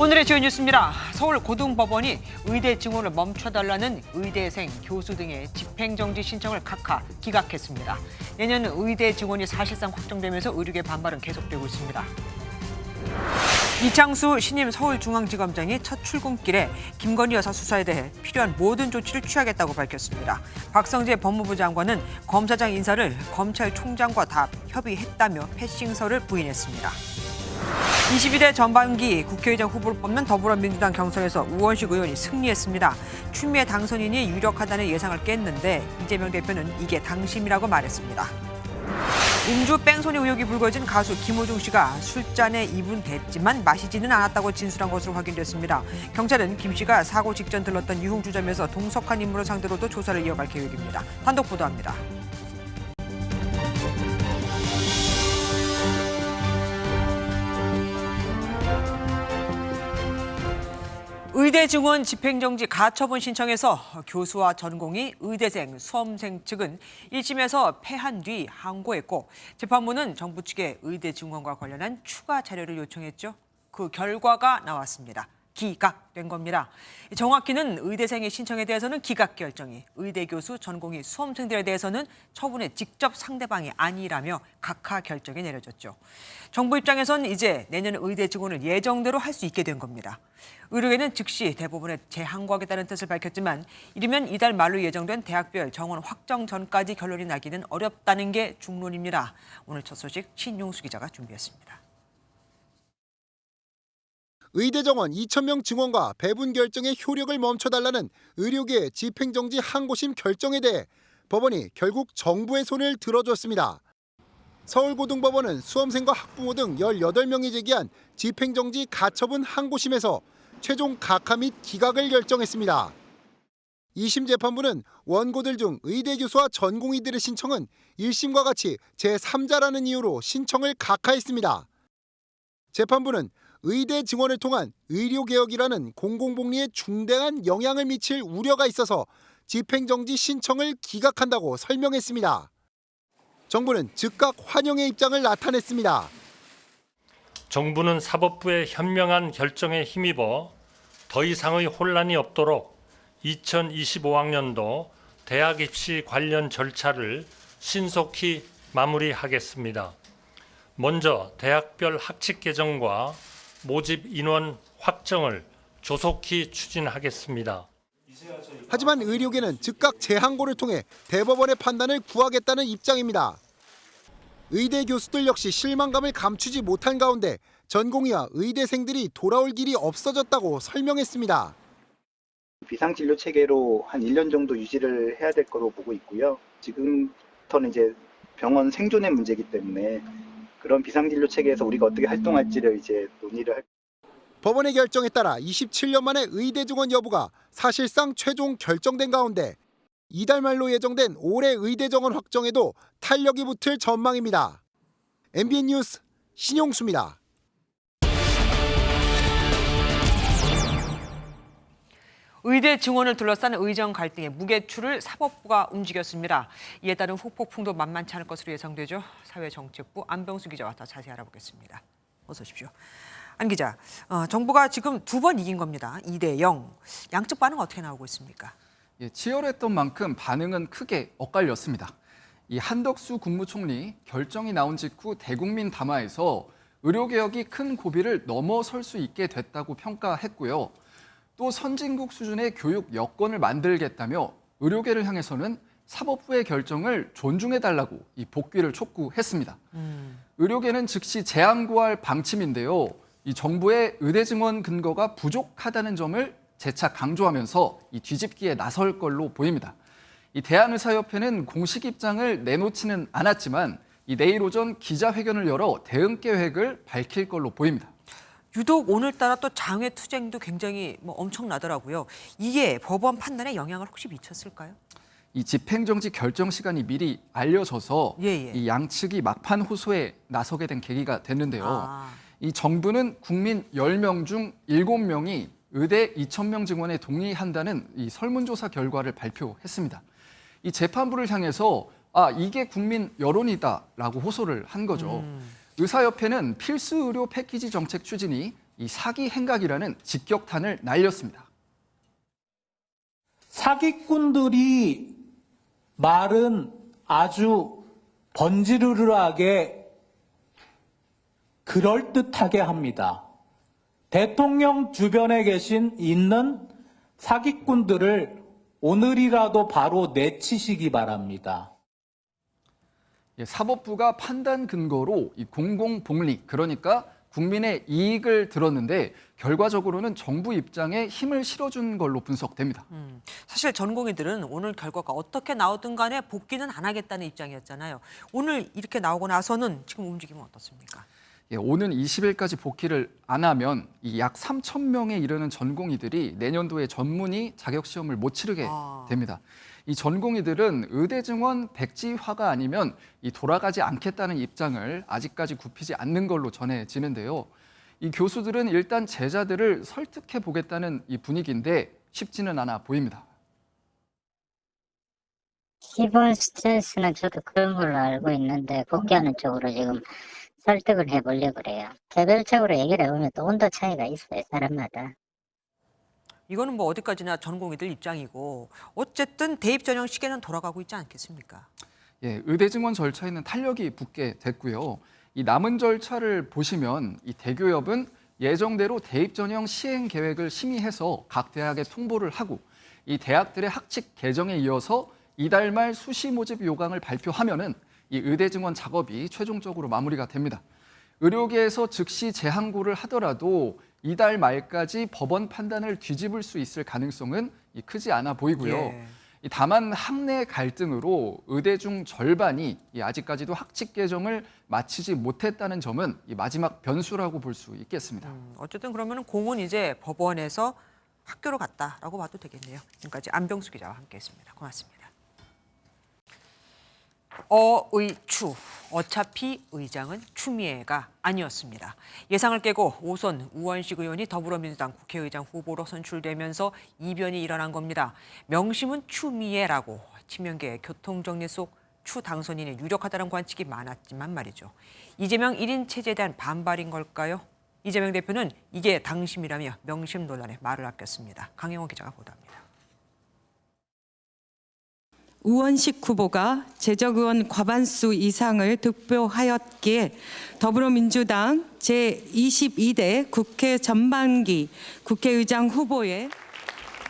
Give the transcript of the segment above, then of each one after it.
오늘의 주요 뉴스입니다. 서울고등법원이 의대 증원을 멈춰달라는 의대생, 교수 등의 집행정지 신청을 각하 기각했습니다. 내년 의대 증원이 사실상 확정되면서 의료계 반발은 계속되고 있습니다. 이창수 신임 서울중앙지검장이 첫 출근길에 김건희 여사 수사에 대해 필요한 모든 조치를 취하겠다고 밝혔습니다. 박성재 법무부 장관은 검사장 인사를 검찰총장과 다 협의했다며 패싱설을 부인했습니다. 22대 전반기 국회의장 후보를 뽑는 더불어민주당 경선에서 우원식 의원이 승리했습니다. 추미애 당선인이 유력하다는 예상을 깼는데 이재명 대표는 이게 당심이라고 말했습니다. 음주 뺑소니 의혹이 불거진 가수 김호중 씨가 술잔에 입은 됐지만 마시지는 않았다고 진술한 것으로 확인됐습니다. 경찰은 김 씨가 사고 직전 들렀던 유흥주점에서 동석한 인물을 상대로도 조사를 이어갈 계획입니다. 단독 보도합니다. 의대 증원 집행정지 가처분 신청에서 교수와 전공의, 의대생, 수험생 측은 1심에서 패한 뒤 항고했고 재판부는 정부 측에 의대 증원과 관련한 추가 자료를 요청했죠. 그 결과가 나왔습니다. 기각된 겁니다. 정확히는 의대생의 신청에 대해서는 기각 결정이, 의대 교수, 전공의, 수험생들에 대해서는 처분의 직접 상대방이 아니라며 각하 결정이 내려졌죠. 정부 입장에선 이제 내년 의대 증원을 예정대로 할 수 있게 된 겁니다. 의료계는 즉시 대법원에 재항고하겠다는 뜻을 밝혔지만 이르면 이달 말로 예정된 대학별 정원 확정 전까지 결론이 나기는 어렵다는 게 중론입니다. 오늘 첫 소식 신용수 기자가 준비했습니다. 의대 정원 2,000명 증원과 배분 결정의 효력을 멈춰달라는 의료계의 집행정지 항고심 결정에 대해 법원이 결국 정부의 손을 들어줬습니다. 서울고등법원은 수험생과 학부모 등 18명이 제기한 집행정지 가처분 항고심에서 최종 각하 및 기각을 결정했습니다. 2심 재판부는 원고들 중 의대 교수와 전공의들의 신청은 1심과 같이 제3자라는 이유로 신청을 각하했습니다. 재판부는 의대 증원을 통한 의료개혁이라는 공공복리에 중대한 영향을 미칠 우려가 있어서 집행정지 신청을 기각한다고 설명했습니다. 정부는 즉각 환영의 입장을 나타냈습니다. 정부는 사법부의 현명한 결정에 힘입어 더 이상의 혼란이 없도록 2025학년도 대학 입시 관련 절차를 신속히 마무리하겠습니다. 먼저 대학별 학칙 개정과 모집 인원 확정을 조속히 추진하겠습니다. 하지만 의료계는 즉각 재항고를 통해 대법원의 판단을 구하겠다는 입장입니다. 의대 교수들 역시 실망감을 감추지 못한 가운데 전공의와 의대생들이 돌아올 길이 없어졌다고 설명했습니다. 비상진료 체계로 한 1년 정도 유지를 해야 될 거로 보고 있고요. 지금부터는 이제 병원 생존의 문제이기 때문에 그런 비상진료 체계에서 우리가 어떻게 활동할지를 이제 논의를 할. 법원의 결정에 따라 27년 만에 의대 증원 여부가 사실상 최종 결정된 가운데 이달 말로 예정된 올해 의대 정원 확정에도 탄력이 붙을 전망입니다. MBN 뉴스 신용수입니다. 의대 증원을 둘러싼 의정 갈등의 무게추를 사법부가 움직였습니다. 이에 따른 후폭풍도 만만치 않을 것으로 예상되죠. 사회정책부 안병수 기자와 더 자세히 알아보겠습니다. 어서 오십시오. 안 기자, 정부가 지금 2번 이긴 겁니다. 2대0. 양측 반응 어떻게 나오고 있습니까? 예, 치열했던 만큼 반응은 크게 엇갈렸습니다. 이 한덕수 국무총리 결정이 나온 직후 대국민 담화에서 의료개혁이 큰 고비를 넘어설 수 있게 됐다고 평가했고요. 또 선진국 수준의 교육 여건을 만들겠다며 의료계를 향해서는 사법부의 결정을 존중해달라고 이 복귀를 촉구했습니다. 의료계는 즉시 재항고할 방침인데요. 이 정부의 의대 증원 근거가 부족하다는 점을 재차 강조하면서 이 뒤집기에 나설 걸로 보입니다. 이 대한의사협회는 공식 입장을 내놓지는 않았지만 이 내일 오전 기자회견을 열어 대응 계획을 밝힐 걸로 보입니다. 유독 오늘따라 또 장외 투쟁도 굉장히 엄청나더라고요. 이게 법원 판단에 영향을 혹시 미쳤을까요? 이 집행정지 결정 시간이 미리 알려져서 예. 이 양측이 막판 호소에 나서게 된 계기가 됐는데요. 이 정부는 국민 10명 중 7명이 의대 2,000명 증원에 동의한다는 이 설문조사 결과를 발표했습니다. 이 재판부를 향해서 이게 국민 여론이다라고 호소를 한 거죠. 의사협회는 필수 의료 패키지 정책 추진이 이 사기 행각이라는 직격탄을 날렸습니다. 사기꾼들이 말은 아주 번지르르하게 그럴듯하게 합니다. 대통령 주변에 있는 사기꾼들을 오늘이라도 바로 내치시기 바랍니다. 사법부가 판단 근거로 이 공공복리, 그러니까 국민의 이익을 들었는데 결과적으로는 정부 입장에 힘을 실어준 걸로 분석됩니다. 사실 전공의들은 오늘 결과가 어떻게 나오든 간에 복귀는 안 하겠다는 입장이었잖아요. 오늘 이렇게 나오고 나서는 지금 움직임은 어떻습니까? 오는 20일까지 복귀를 안 하면 이 약 3천 명에 이르는 전공의들이 내년도에 전문의 자격시험을 못 치르게 됩니다. 이 전공의들은 의대 증원 백지화가 아니면 이 돌아가지 않겠다는 입장을 아직까지 굽히지 않는 걸로 전해지는데요. 이 교수들은 일단 제자들을 설득해 보겠다는 이 분위기인데 쉽지는 않아 보입니다. 기본 스탠스는 저도 그런 걸로 알고 있는데 복귀하는 쪽으로 지금 설득을 해보려고 그래요. 개별적으로 얘기를 해보면 또 온도 차이가 있어요, 사람마다. 이거는 뭐 어디까지나 전공의들 입장이고 어쨌든 대입 전형 시계는 돌아가고 있지 않겠습니까? 의대 증원 절차에는 탄력이 붙게 됐고요. 이 남은 절차를 보시면 이 대교협은 예정대로 대입 전형 시행 계획을 심의해서 각 대학에 통보를 하고 이 대학들의 학칙 개정에 이어서 이달 말 수시 모집 요강을 발표하면은 이 의대 증원 작업이 최종적으로 마무리가 됩니다. 의료계에서 즉시 재항고를 하더라도 이달 말까지 법원 판단을 뒤집을 수 있을 가능성은 크지 않아 보이고요. 다만 학내 갈등으로 의대 중 절반이 아직까지도 학칙 개정을 마치지 못했다는 점은 마지막 변수라고 볼 수 있겠습니다. 어쨌든 그러면 공은 이제 법원에서 학교로 갔다라고 봐도 되겠네요. 지금까지 안병수 기자와 함께했습니다. 고맙습니다. 어의추, 어차피 의장은 추미애가 아니었습니다. 예상을 깨고 오선 우원식 의원이 더불어민주당 국회의장 후보로 선출되면서 이변이 일어난 겁니다. 명심은 추미애라고 친명계 교통정리 속 추 당선인이 유력하다는 관측이 많았지만 말이죠. 이재명 1인 체제에 대한 반발인 걸까요? 이재명 대표는 이게 당심이라며 명심 논란에 말을 아꼈습니다. 강영호 기자가 보도합니다. 우원식 후보가 재적의원 과반수 이상을 득표하였기에 더불어민주당 제22대 국회 전반기 국회의장 후보에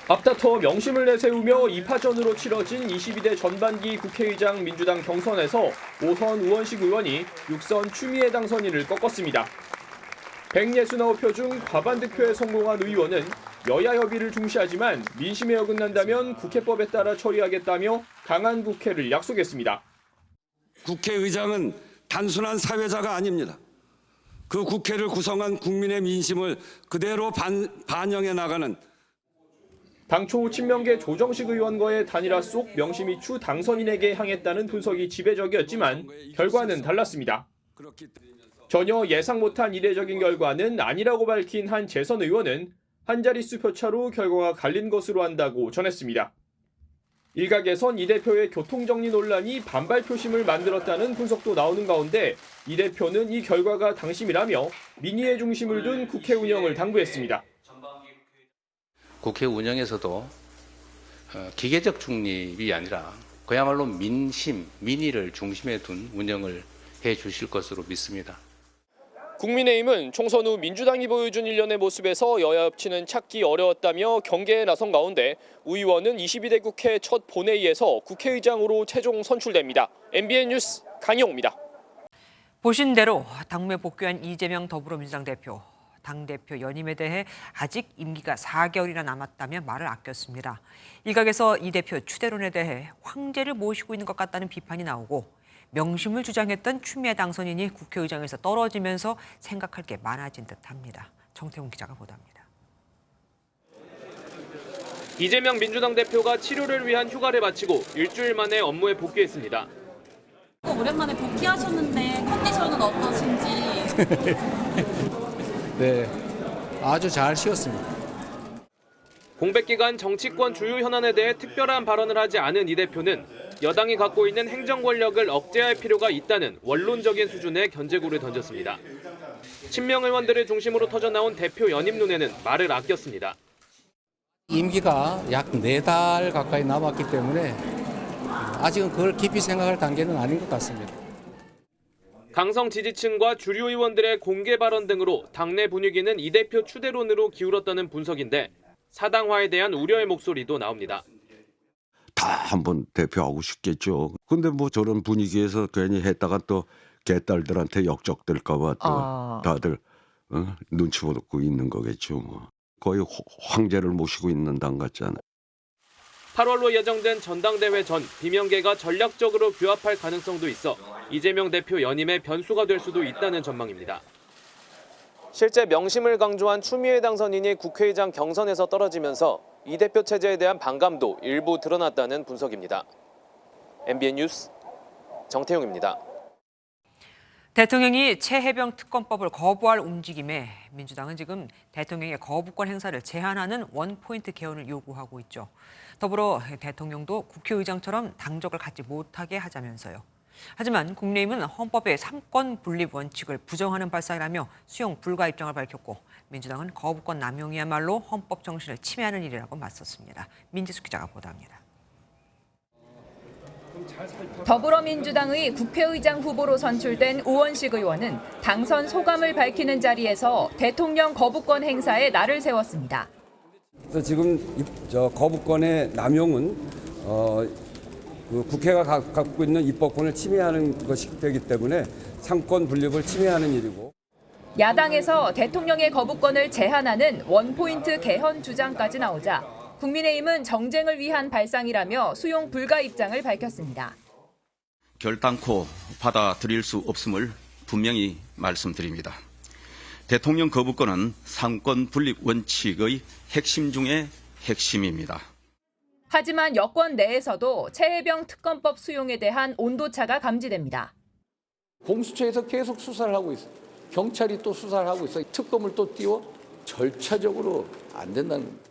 앞다퉈 명심을 내세우며 2파전으로 치러진 22대 전반기 국회의장 민주당 경선에서 5선 우원식 의원이 6선 추미애 당선인을 꺾었습니다. 169표 중 과반 득표에 성공한 의원은 여야 협의를 중시하지만 민심에 어긋난다면 국회법에 따라 처리하겠다며 강한 국회를 약속했습니다. 국회의장은 단순한 사회자가 아닙니다. 그 국회를 구성한 국민의 민심을 그대로 반영해 나가는 당초 친명계 조정식 의원과의 단일화 속 명심이 추 당선인에게 향했다는 분석이 지배적이었지만 결과는 달랐습니다. 전혀 예상 못한 이례적인 결과는 아니라고 밝힌 한 재선 의원은 한 자릿수 표차로 결과가 갈린 것으로 한다고 전했습니다. 일각에선 이 대표의 교통정리 논란이 반발 표심을 만들었다는 분석도 나오는 가운데 이 대표는 이 결과가 당심이라며 민의의 중심을 둔 국회 운영을 당부했습니다. 국회 운영에서도 기계적 중립이 아니라 그야말로 민심, 민의를 중심에 둔 운영을 해 주실 것으로 믿습니다. 국민의힘은 총선 후 민주당이 보여준 일련의 모습에서 여야 협치는 찾기 어려웠다며 경계에 나선 가운데 우 의원은 22대 국회 첫 본회의에서 국회의장으로 최종 선출됩니다. MBN 뉴스 강영호입니다. 보신 대로 당무에 복귀한 이재명 더불어민주당 대표. 당대표 연임에 대해 아직 임기가 4개월이나 남았다며 말을 아꼈습니다. 일각에서 이 대표 추대론에 대해 황제를 모시고 있는 것 같다는 비판이 나오고 명심을 주장했던 추미애 당선인이 국회의장에서 떨어지면서 생각할 게 많아진 듯합니다. 정태훈 기자가 보도합니다. 이재명 민주당 대표가 치료를 위한 휴가를 마치고 일주일 만에 업무에 복귀했습니다. 오랜만에 복귀하셨는데 컨디션은 어떠신지? 네, 아주 잘 쉬었습니다. 공백 기간 정치권 주요 현안에 대해 특별한 발언을 하지 않은 이 대표는 여당이 갖고 있는 행정 권력을 억제할 필요가 있다는 원론적인 수준의 견제구를 던졌습니다. 친명 의원들을 중심으로 터져나온 대표 연임 논의는 말을 아꼈습니다. 임기가 약 4달 가까이 남았기 때문에 아직은 그걸 깊이 생각할 단계는 아닌 것 같습니다. 강성 지지층과 주류 의원들의 공개 발언 등으로 당내 분위기는 이 대표 추대론으로 기울었다는 분석인데 사당화에 대한 우려의 목소리도 나옵니다. 다 한번 대표하고 싶겠죠. 근데 뭐 저런 분위기에서 괜히 했다가 또 개딸들한테 역적될까 봐 또 다들 눈치 보고 있는 거겠죠. 뭐. 거의 황제를 모시고 있는 당 같잖아요. 8월로 예정된 전당대회 전 비명계가 전략적으로 규합할 가능성도 있어 이재명 대표 연임의 변수가 될 수도 있다는 전망입니다. 실제 명심을 강조한 추미애 당선인이 국회의장 경선에서 떨어지면서 이 대표 체제에 대한 반감도 일부 드러났다는 분석입니다. MBN 뉴스 정태용입니다. 대통령이 최혜병 특검법을 거부할 움직임에 민주당은 지금 대통령의 거부권 행사를 제한하는 원포인트 개헌을 요구하고 있죠. 더불어 대통령도 국회의장처럼 당적을 갖지 못하게 하자면서요. 하지만 국민의힘은 헌법의 3권 분립 원칙을 부정하는 발상이라며 수용 불가 입장을 밝혔고 민주당은 거부권 남용이야말로 헌법 정신을 침해하는 일이라고 맞섰습니다. 민지숙 기자가 보도합니다. 더불어민주당의 국회의장 후보로 선출된 우원식 의원은 당선 소감을 밝히는 자리에서 대통령 거부권 행사에 날을 세웠습니다. 그래서 지금 거부권의 남용은 그 국회가 갖고 있는 입법권을 침해하는 것이 되기 때문에 상권 분립을 침해하는 일이고. 야당에서 대통령의 거부권을 제한하는 원포인트 개헌 주장까지 나오자 국민의힘은 정쟁을 위한 발상이라며 수용 불가 입장을 밝혔습니다. 결단코 받아들일 수 없음을 분명히 말씀드립니다. 대통령 거부권은 상권 분립 원칙의 핵심 중의 핵심입니다. 하지만 여권 내에서도 최혜병 특검법 수용에 대한 온도차가 감지됩니다. 공수처에서 계속 수사를 하고 있어요. 경찰이 또 수사를 하고 있어요. 특검을 또 띄워 절차적으로 안 된다는 겁니다.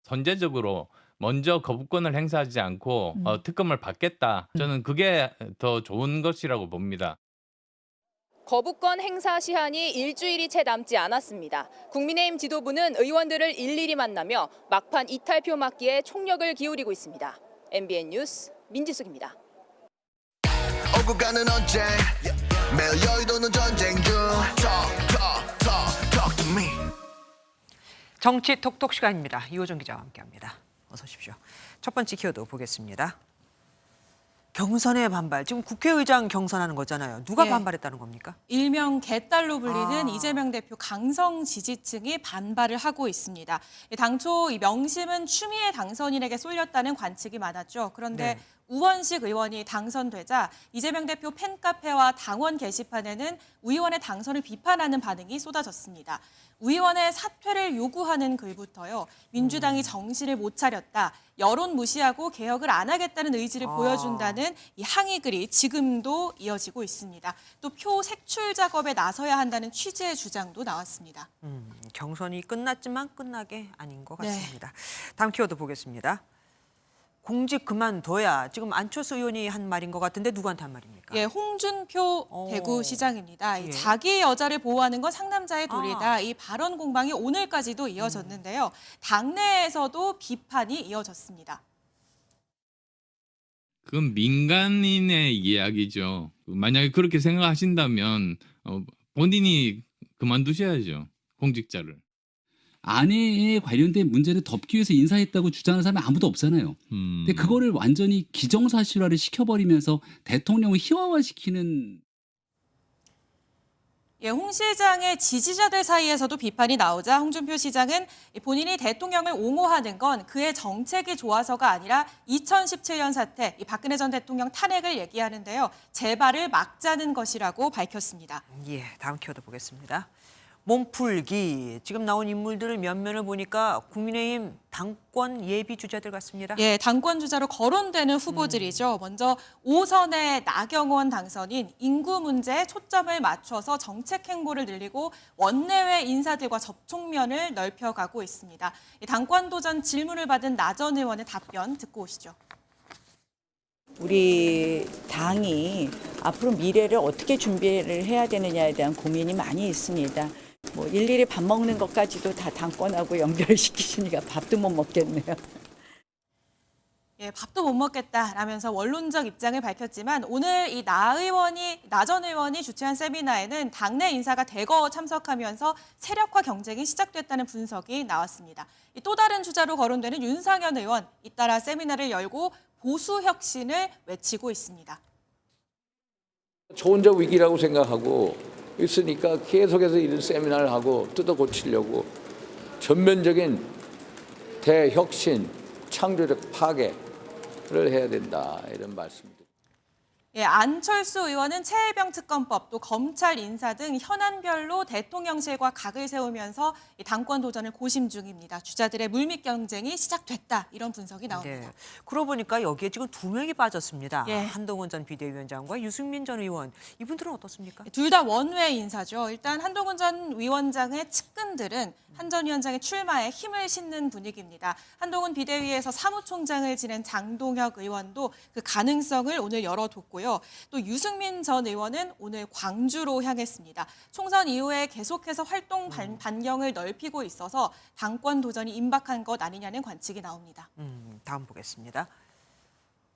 선제적으로 먼저 거부권을 행사하지 않고 특검을 받겠다. 저는 그게 더 좋은 것이라고 봅니다. 거부권 행사 시한이 일주일이 채 남지 않았습니다. 국민의힘 지도부는 의원들을 일일이 만나며 막판 이탈표 막기에 총력을 기울이고 있습니다. MBN 뉴스 민지숙입니다. 오고 가는 언제 매일 여의도는 전쟁 중 Talk to me. 정치 톡톡 시간입니다. 이호정 기자와 함께합니다. 어서 오십시오. 첫 번째 키워드 보겠습니다. 경선의 반발. 지금 국회의장 경선하는 거잖아요. 누가 반발했다는 겁니까? 일명 개딸로 불리는 이재명 대표 강성 지지층이 반발을 하고 있습니다. 당초 이 명심은 추미애 당선인에게 쏠렸다는 관측이 많았죠. 그런데 우원식 의원이 당선되자 이재명 대표 팬카페와 당원 게시판에는 우 의원의 당선을 비판하는 반응이 쏟아졌습니다. 우 의원의 사퇴를 요구하는 글부터요. 민주당이 정신을 못 차렸다. 여론 무시하고 개혁을 안 하겠다는 의지를 보여준다는 이 항의글이 지금도 이어지고 있습니다. 또 표 색출 작업에 나서야 한다는 취지의 주장도 나왔습니다. 경선이 끝났지만 끝나게 아닌 것 같습니다. 다음 키워드 보겠습니다. 공직 그만둬야 지금 안철수 의원이 한 말인 것 같은데 누구한테 한 말입니까? 예, 홍준표 대구시장입니다. 이 자기 여자를 보호하는 건 상남자의 도리다. 이 발언 공방이 오늘까지도 이어졌는데요. 당내에서도 비판이 이어졌습니다. 그건 민간인의 이야기죠. 만약에 그렇게 생각하신다면 본인이 그만두셔야죠. 공직자를. 아내에 관련된 문제를 덮기 위해서 인사했다고 주장하는 사람이 아무도 없잖아요. 근데 그거를 완전히 기정사실화를 시켜버리면서 대통령을 희화화시키는. 예, 홍 시장의 지지자들 사이에서도 비판이 나오자 홍준표 시장은 본인이 대통령을 옹호하는 건 그의 정책이 좋아서가 아니라 2017년 사태, 이 박근혜 전 대통령 탄핵을 얘기하는데요. 재발을 막자는 것이라고 밝혔습니다. 예, 다음 키워드 보겠습니다. 몸풀기. 지금 나온 인물들을 면면을 보니까 국민의힘 당권 예비 주자들 같습니다. 예, 당권 주자로 거론되는 후보들이죠. 먼저 5선의 나경원 당선인 인구 문제에 초점을 맞춰서 정책 행보를 늘리고 원내외 인사들과 접촉면을 넓혀가고 있습니다. 당권 도전 질문을 받은 나 전 의원의 답변 듣고 오시죠. 우리 당이 앞으로 미래를 어떻게 준비를 해야 되느냐에 대한 고민이 많이 있습니다. 뭐 일일이 밥 먹는 것까지도 다 당권하고 연결시키시니까 밥도 못 먹겠네요. 예, 밥도 못 먹겠다라면서 원론적 입장을 밝혔지만 오늘 이 나 전 의원이 주최한 세미나에는 당내 인사가 대거 참석하면서 세력화 경쟁이 시작됐다는 분석이 나왔습니다. 또 다른 주자로 거론되는 윤상현 의원, 잇따라 세미나를 열고 보수 혁신을 외치고 있습니다. 저 혼자 위기라고 생각하고 있으니까 계속해서 이런 세미나를 하고 뜯어 고치려고 전면적인 대혁신, 창조적 파괴를 해야 된다 이런 말씀입니다. 예, 안철수 의원은 최혜병 특검법, 또 검찰 인사 등 현안별로 대통령실과 각을 세우면서 당권 도전을 고심 중입니다. 주자들의 물밑 경쟁이 시작됐다 이런 분석이 나옵니다. 네. 그러고 보니까 여기에 지금 2명이 빠졌습니다. 예. 한동훈 전 비대위원장과 유승민 전 의원. 이분들은 어떻습니까? 둘 다 원외 인사죠. 일단 한동훈 전 위원장의 측근들은 한 전 위원장의 출마에 힘을 싣는 분위기입니다. 한동훈 비대위에서 사무총장을 지낸 장동혁 의원도 그 가능성을 오늘 열어뒀고요. 또 유승민 전 의원은 오늘 광주로 향했습니다. 총선 이후에 계속해서 활동 반경을 넓히고 있어서 당권 도전이 임박한 것 아니냐는 관측이 나옵니다. 다음 보겠습니다.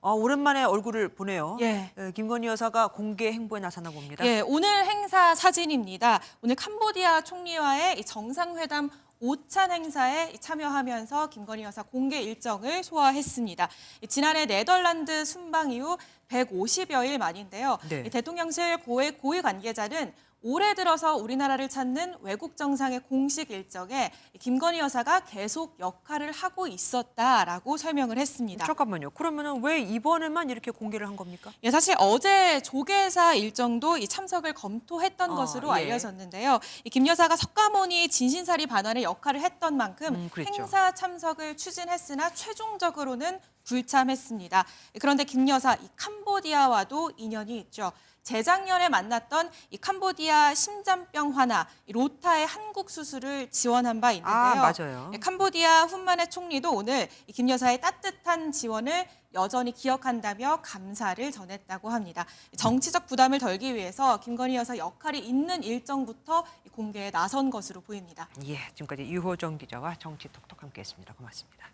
오랜만에 얼굴을 보네요. 예. 김건희 여사가 공개 행보에 나서나 봅니다. 예, 오늘 행사 사진입니다. 오늘 캄보디아 총리와의 이 정상회담 오찬 행사에 참여하면서 김건희 여사 공개 일정을 소화했습니다. 지난해 네덜란드 순방 이후 150여일 만인데요. 네. 대통령실 고위 관계자는 올해 들어서 우리나라를 찾는 외국 정상의 공식 일정에 김건희 여사가 계속 역할을 하고 있었다라고 설명을 했습니다. 잠깐만요. 그러면 왜 이번에만 이렇게 공개를 한 겁니까? 예, 사실 어제 조계사 일정도 이 참석을 검토했던 것으로 예. 알려졌는데요. 이 김 여사가 석가모니 진신사리 반환의 역할을 했던 만큼 그랬죠. 행사 참석을 추진했으나 최종적으로는 불참했습니다. 그런데 김 여사 이 캄보디아와도 인연이 있죠. 재작년에 만났던 이 캄보디아 심장병 환아 로타의 한국 수술을 지원한 바 있는데요. 맞아요. 캄보디아 훈만의 총리도 오늘 김 여사의 따뜻한 지원을 여전히 기억한다며 감사를 전했다고 합니다. 정치적 부담을 덜기 위해서 김건희 여사 역할이 있는 일정부터 공개에 나선 것으로 보입니다. 예, 지금까지 유호정 기자와 정치톡톡 함께했습니다. 고맙습니다.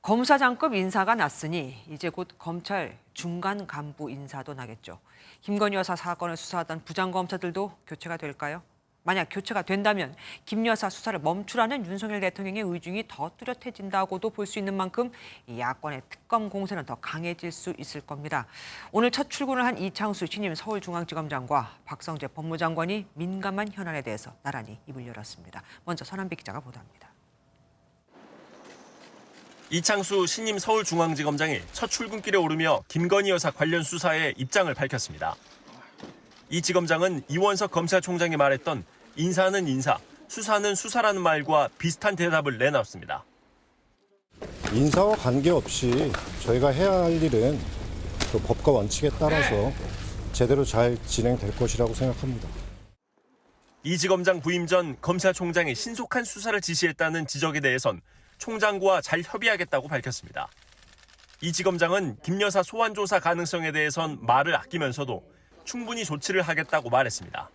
검사장급 인사가 났으니 이제 곧 검찰 중간 간부 인사도 나겠죠. 김건희 여사 사건을 수사하던 부장검사들도 교체가 될까요? 만약 교체가 된다면 김 여사 수사를 멈추라는 윤석열 대통령의 의중이 더 뚜렷해진다고도 볼 수 있는 만큼 이 야권의 특검 공세는 더 강해질 수 있을 겁니다. 오늘 첫 출근을 한 이창수 신임 서울중앙지검장과 박성재 법무장관이 민감한 현안에 대해서 나란히 입을 열었습니다. 먼저 선한비 기자가 보도합니다. 이창수 신임 서울중앙지검장이 첫 출근길에 오르며 김건희 여사 관련 수사에 입장을 밝혔습니다. 이 지검장은 이원석 검찰총장이 말했던 인사는 인사, 수사는 수사라는 말과 비슷한 대답을 내놨습니다. 인사와 관계없이 저희가 해야 할 일은 그 법과 원칙에 따라서 제대로 잘 진행될 것이라고 생각합니다. 이 지검장 부임 전 검찰총장이 신속한 수사를 지시했다는 지적에 대해선 총장과 잘 협의하겠다고 밝혔습니다. 이 지검장은 김 여사 소환 조사 가능성에 대해선 말을 아끼면서도 충분히 조치를 하겠다고 말했습니다.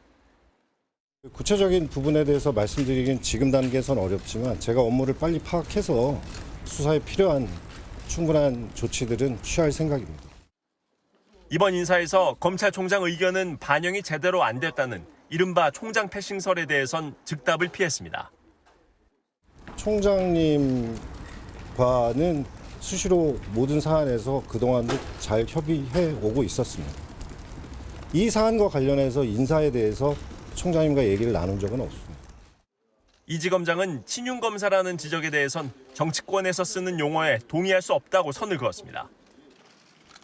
구체적인 부분에 대해서 말씀드리긴 지금 단계에선 어렵지만 제가 업무를 빨리 파악해서 수사에 필요한 충분한 조치들은 취할 생각입니다. 이번 인사에서 검찰총장 의견은 반영이 제대로 안 됐다는 이른바 총장 패싱설에 대해선 즉답을 피했습니다. 총장님과는 수시로 모든 사안에서 그동안도 잘 협의해 오고 있었습니다. 이 사안과 관련해서 인사에 대해서 총장님과 얘기를 나눈 적은 없습니다. 이 지검장은 친윤검사라는 지적에 대해선 정치권에서 쓰는 용어에 동의할 수 없다고 선을 그었습니다.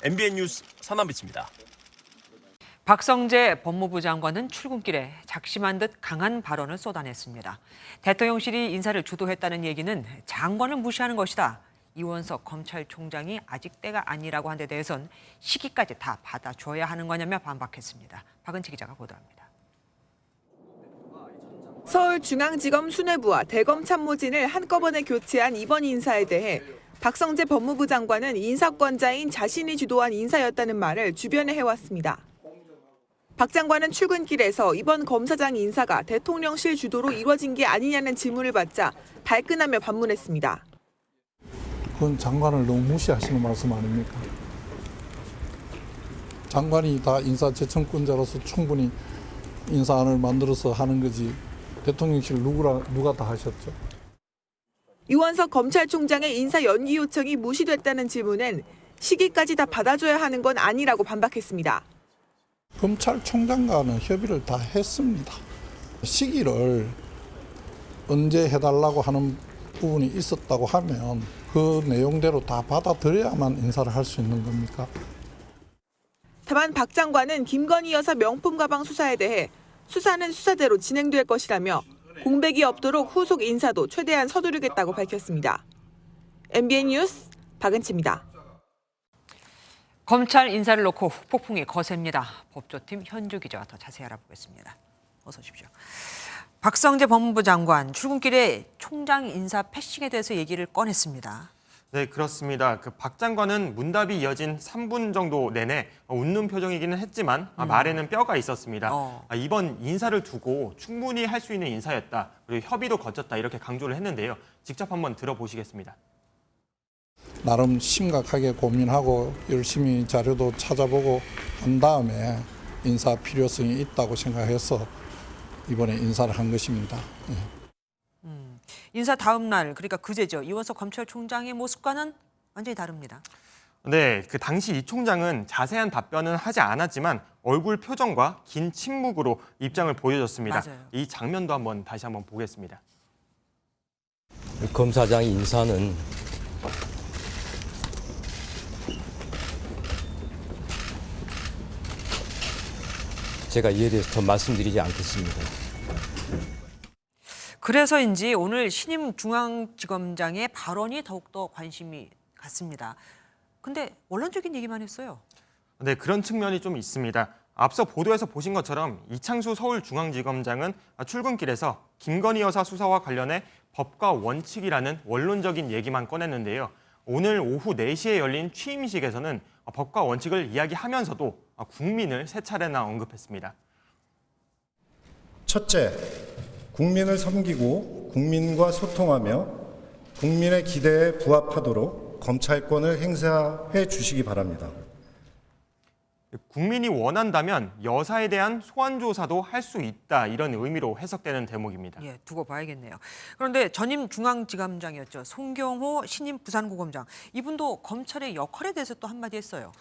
MBN 뉴스 선한빛입니다. 박성재 법무부 장관은 출근길에 작심한 듯 강한 발언을 쏟아냈습니다. 대통령실이 인사를 주도했다는 얘기는 장관을 무시하는 것이다. 이원석 검찰총장이 아직 때가 아니라고 한 데 대해선 시기까지 다 받아줘야 하는 거냐며 반박했습니다. 박은치 기자가 보도합니다. 서울중앙지검 수뇌부와 대검 참모진을 한꺼번에 교체한 이번 인사에 대해 박성재 법무부 장관은 인사권자인 자신이 주도한 인사였다는 말을 주변에 해왔습니다. 박 장관은 출근길에서 이번 검사장 인사가 대통령실 주도로 이뤄진 게 아니냐는 질문을 받자 발끈하며 반문했습니다. 그건 장관을 너무 무시하시는 말씀 아닙니까? 장관이 다 인사재청권자로서 충분히 인사안을 만들어서 하는 거지 대통령실 누가 다 하셨죠? 유원석 검찰총장의 인사 연기 요청이 무시됐다는 질문엔 시기까지 다 받아줘야 하는 건 아니라고 반박했습니다. 검찰총장과는 협의를 다 했습니다. 시기를 언제 해달라고 하는 부분이 있었다고 하면 그 내용대로 다 받아들여야만 인사를 할 수 있는 겁니까? 다만 박 장관은 김건희 여사 명품 가방 수사에 대해 수사는 수사대로 진행될 것이라며 공백이 없도록 후속 인사도 최대한 서두르겠다고 밝혔습니다. MBN 뉴스 박은치입니다. 검찰 인사를 놓고 폭풍이 거셉니다. 법조팀 현주 기자가 더 자세히 알아보겠습니다. 어서 오십시오. 박성재 법무부 장관 출근길에 총장 인사 패싱에 대해서 얘기를 꺼냈습니다. 네, 그렇습니다. 박 장관은 문답이 이어진 3분 정도 내내 웃는 표정이기는 했지만 말에는 뼈가 있었습니다. 이번 인사를 두고 충분히 할 수 있는 인사였다. 그리고 협의도 거쳤다. 이렇게 강조를 했는데요. 직접 한번 들어보시겠습니다. 나름 심각하게 고민하고 열심히 자료도 찾아보고 한 다음에 인사 필요성이 있다고 생각해서 이번에 인사를 한 것입니다. 인사 다음 날, 그러니까 그제죠. 이원석 검찰총장의 모습과는 완전히 다릅니다. 네, 그 당시 이 총장은 자세한 답변은 하지 않았지만 얼굴 표정과 긴 침묵으로 입장을 보여줬습니다. 맞아요. 이 장면도 다시 한번 보겠습니다. 검사장 인사는 제가 이에 대해서 더 말씀드리지 않겠습니다. 그래서인지 오늘 신임 중앙지검장의 발언이 더욱더 관심이 갔습니다. 근데 원론적인 얘기만 했어요. 네, 그런 측면이 좀 있습니다. 앞서 보도에서 보신 것처럼 이창수 서울중앙지검장은 출근길에서 김건희 여사 수사와 관련해 법과 원칙이라는 원론적인 얘기만 꺼냈는데요. 오늘 오후 4시에 열린 취임식에서는 법과 원칙을 이야기하면서도 국민을 세 차례나 언급했습니다. 첫째, 국민을 섬기고 국민과 소통하며 국민의 기대에 부합하도록 검찰권을 행사해 주시기 바랍니다. 국민이 원한다면 여사에 대한 소환 조사도 할 수 있다, 이런 의미로 해석되는 대목입니다. 예, 두고 봐야겠네요. 그런데 전임 중앙지검장이었죠. 송경호 신임 부산고검장. 이분도 검찰의 역할에 대해서 또 한마디 했어요.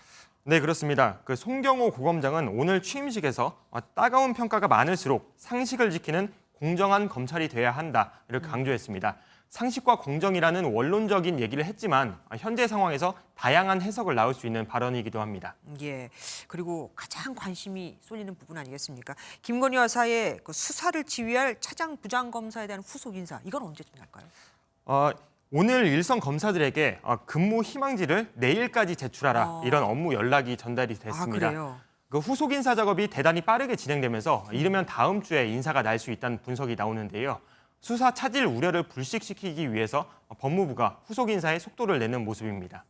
네, 그렇습니다. 그 송경호 고검장은 오늘 취임식에서 따가운 평가가 많을수록 상식을 지키는 공정한 검찰이 돼야 한다, 이렇게 강조했습니다. 상식과 공정이라는 원론적인 얘기를 했지만 현재 상황에서 다양한 해석을 나올 수 있는 발언이기도 합니다. 예, 그리고 가장 관심이 쏠리는 부분 아니겠습니까? 김건희 여사의 그 수사를 지휘할 차장 부장검사에 대한 후속 인사, 이건 언제쯤 날까요? 오늘 일선 검사들에게 근무 희망지를 내일까지 제출하라, 이런 업무 연락이 전달이 됐습니다. 그래요? 그 후속 인사 작업이 대단히 빠르게 진행되면서 이르면 다음 주에 인사가 날 수 있다는 분석이 나오는데요. 수사 차질 우려를 불식시키기 위해서 법무부가 후속 인사에 속도를 내는 모습입니다.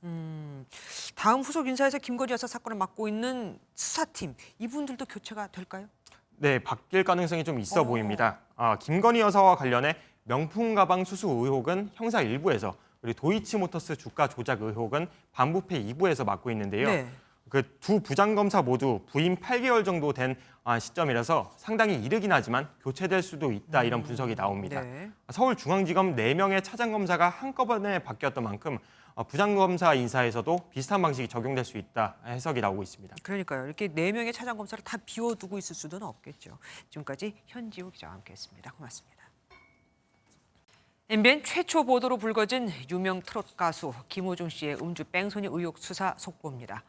다음 후속 인사에서 김건희 여사 사건을 맡고 있는 수사팀, 이분들도 교체가 될까요? 네, 바뀔 가능성이 좀 있어 보입니다. 김건희 여사와 관련해 명품 가방 수수 의혹은 형사 1부에서, 그리고 도이치모터스 주가 조작 의혹은 반부패 2부에서 맡고 있는데요. 네. 그 두 부장검사 모두 부임 8개월 정도 된 시점이라서 상당히 이르긴 하지만 교체될 수도 있다, 이런 분석이 나옵니다. 네. 서울중앙지검 4명의 차장검사가 한꺼번에 바뀌었던 만큼 부장검사 인사에서도 비슷한 방식이 적용될 수 있다, 해석이 나오고 있습니다. 그러니까요. 이렇게 4명의 차장검사를 다 비워두고 있을 수는 없겠죠. 지금까지 현지호 기자와 함께했습니다. 고맙습니다. MBN 최초 보도로 불거진 유명 트롯 가수 김호중 씨의 음주 뺑소니 의혹 수사 속보입니다.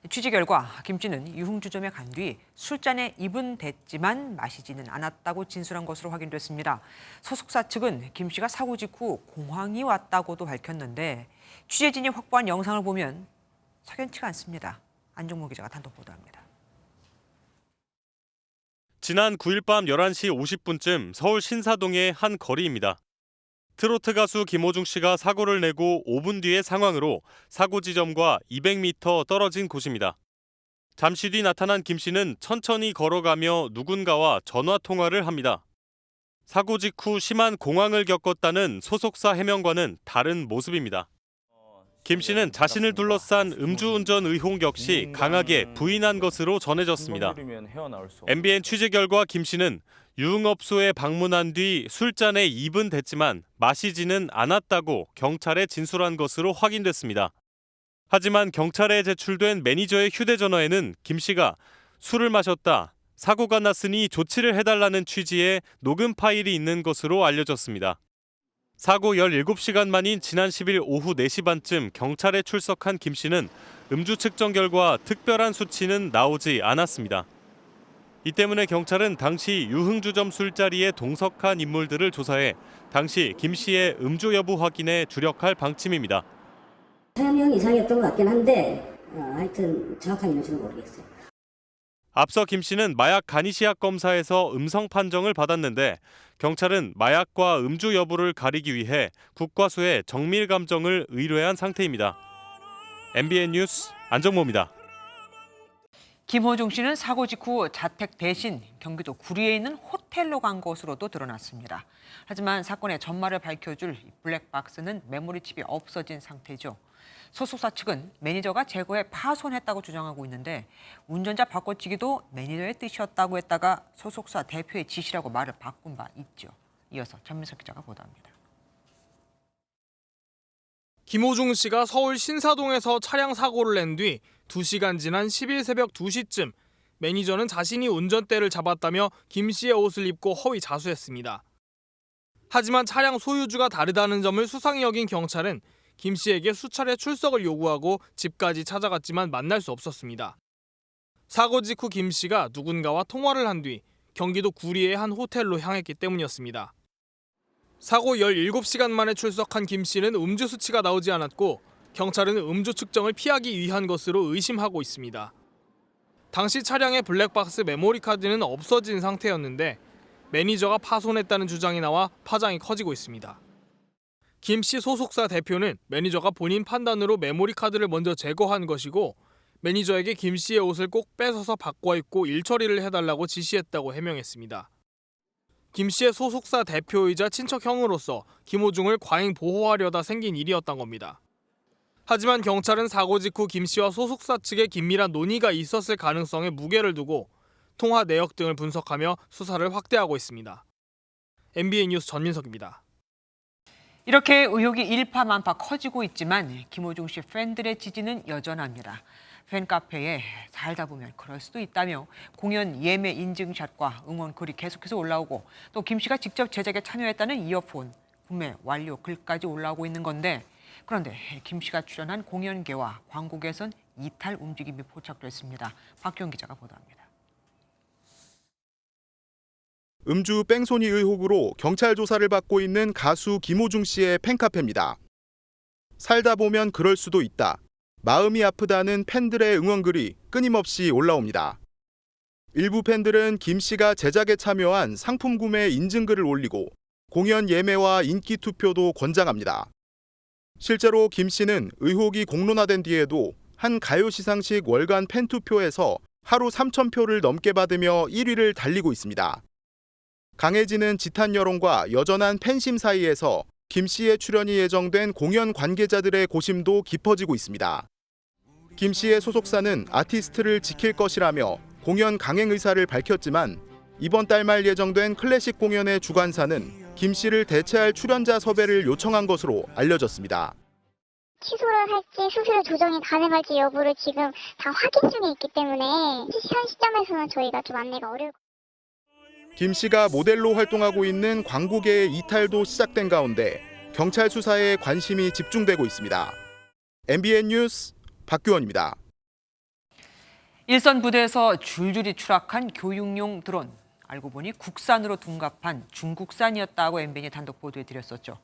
취재 결과 김 씨는 유흥주점에 간 뒤 술잔에 입은 댔지만 마시지는 않았다고 진술한 것으로 확인됐습니다. 소속사 측은 김 씨가 사고 직후 공황이 왔다고도 밝혔는데 취재진이 확보한 영상을 보면 석연치가 않습니다. 안종모 기자가 단독 보도합니다. 지난 9일 밤 11시 50분쯤 서울 신사동의 한 거리입니다. 트로트 가수 김호중 씨가 사고를 내고 5분 뒤의 상황으로 사고 지점과 200m 떨어진 곳입니다. 잠시 뒤 나타난 김 씨는 천천히 걸어가며 누군가와 전화 통화를 합니다. 사고 직후 심한 공황을 겪었다는 소속사 해명과는 다른 모습입니다. 김 씨는 자신을 둘러싼 음주운전 의혹 역시 강하게 부인한 것으로 전해졌습니다. MBN 취재 결과 김 씨는 유흥업소에 방문한 뒤 술잔에 입은 댔지만 마시지는 않았다고 경찰에 진술한 것으로 확인됐습니다. 하지만 경찰에 제출된 매니저의 휴대전화에는 김 씨가 술을 마셨다, 사고가 났으니 조치를 해달라는 취지의 녹음 파일이 있는 것으로 알려졌습니다. 사고 17시간 만인 지난 10일 오후 4시 반쯤 경찰에 출석한 김 씨는 음주 측정 결과 특별한 수치는 나오지 않았습니다. 이 때문에 경찰은 당시 유흥주점 술자리에 동석한 인물들을 조사해 당시 김 씨의 음주 여부 확인에 주력할 방침입니다. 3명 이상이었던 것 같긴 한데 하여튼 정확한 인원수는 모르겠어요. 앞서 김 씨는 마약 간이시약 검사에서 음성 판정을 받았는데 경찰은 마약과 음주 여부를 가리기 위해 국과수에 정밀 감정을 의뢰한 상태입니다. MBN 뉴스 안정모입니다. 김호중 씨는 사고 직후 자택 대신 경기도 구리에 있는 호텔로 간 것으로도 드러났습니다. 하지만 사건의 전말을 밝혀줄 블랙박스는 메모리칩이 없어진 상태죠. 소속사 측은 매니저가 제거해 파손했다고 주장하고 있는데 운전자 바꿔치기도 매니저의 뜻이었다고 했다가 소속사 대표의 지시라고 말을 바꾼 바 있죠. 이어서 전민석 기자가 보도합니다. 김호중 씨가 서울 신사동에서 차량 사고를 낸 뒤 2시간 지난 10일 새벽 2시쯤 매니저는 자신이 운전대를 잡았다며 김 씨의 옷을 입고 허위 자수했습니다. 하지만 차량 소유주가 다르다는 점을 수상히 여긴 경찰은 김 씨에게 수차례 출석을 요구하고 집까지 찾아갔지만 만날 수 없었습니다. 사고 직후 김 씨가 누군가와 통화를 한 뒤 경기도 구리의 한 호텔로 향했기 때문이었습니다. 사고 17시간 만에 출석한 김 씨는 음주 수치가 나오지 않았고 경찰은 음주 측정을 피하기 위한 것으로 의심하고 있습니다. 당시 차량의 블랙박스 메모리 카드는 없어진 상태였는데 매니저가 파손했다는 주장이 나와 파장이 커지고 있습니다. 김 씨 소속사 대표는 매니저가 본인 판단으로 메모리 카드를 먼저 제거한 것이고 매니저에게 김 씨의 옷을 꼭 뺏어서 바꿔 입고 일처리를 해달라고 지시했다고 해명했습니다. 김 씨의 소속사 대표이자 친척 형으로서 김호중을 과잉 보호하려다 생긴 일이었던 겁니다. 하지만 경찰은 사고 직후 김 씨와 소속사 측에 긴밀한 논의가 있었을 가능성에 무게를 두고 통화 내역 등을 분석하며 수사를 확대하고 있습니다. MBN 뉴스 전민석입니다. 이렇게 의혹이 일파만파 커지고 있지만 김호중 씨 팬들의 지지는 여전합니다. 팬카페에 살다 보면 그럴 수도 있다며 공연 예매 인증샷과 응원글이 계속해서 올라오고 또 김 씨가 직접 제작에 참여했다는 이어폰 구매 완료 글까지 올라오고 있는 건데 그런데 김 씨가 출연한 공연계와 광고계에선 이탈 움직임이 포착됐습니다. 박기영 기자가 보도합니다. 음주 뺑소니 의혹으로 경찰 조사를 받고 있는 가수 김호중 씨의 팬카페입니다. 살다 보면 그럴 수도 있다. 마음이 아프다는 팬들의 응원글이 끊임없이 올라옵니다. 일부 팬들은 김 씨가 제작에 참여한 상품 구매 인증글을 올리고 공연 예매와 인기 투표도 권장합니다. 실제로 김 씨는 의혹이 공론화된 뒤에도 한 가요 시상식 월간 팬투표에서 하루 3,000표를 넘게 받으며 1위를 달리고 있습니다. 강해지는 지탄 여론과 여전한 팬심 사이에서 김 씨의 출연이 예정된 공연 관계자들의 고심도 깊어지고 있습니다. 김 씨의 소속사는 아티스트를 지킬 것이라며 공연 강행 의사를 밝혔지만 이번 달 말 예정된 클래식 공연의 주관사는 김 씨를 대체할 출연자 섭외를 요청한 것으로 알려졌습니다. 취소를 할지 수수료 조정이 가능할지 여부를 지금 다 확인 중에 있기 때문에 현 시점에서는 저희가 좀 안내가 어려울 것 같습니다. 김 씨가 모델로 활동하고 있는 광고계의 이탈도 시작된 가운데 경찰 수사에 관심이 집중되고 있습니다. MBN 뉴스 박규원입니다. 일선 부대에서 줄줄이 추락한 교육용 드론. 알고 보니 국산으로 둔갑한 중국산이었다고 MBN이 단독 보도해드렸었죠.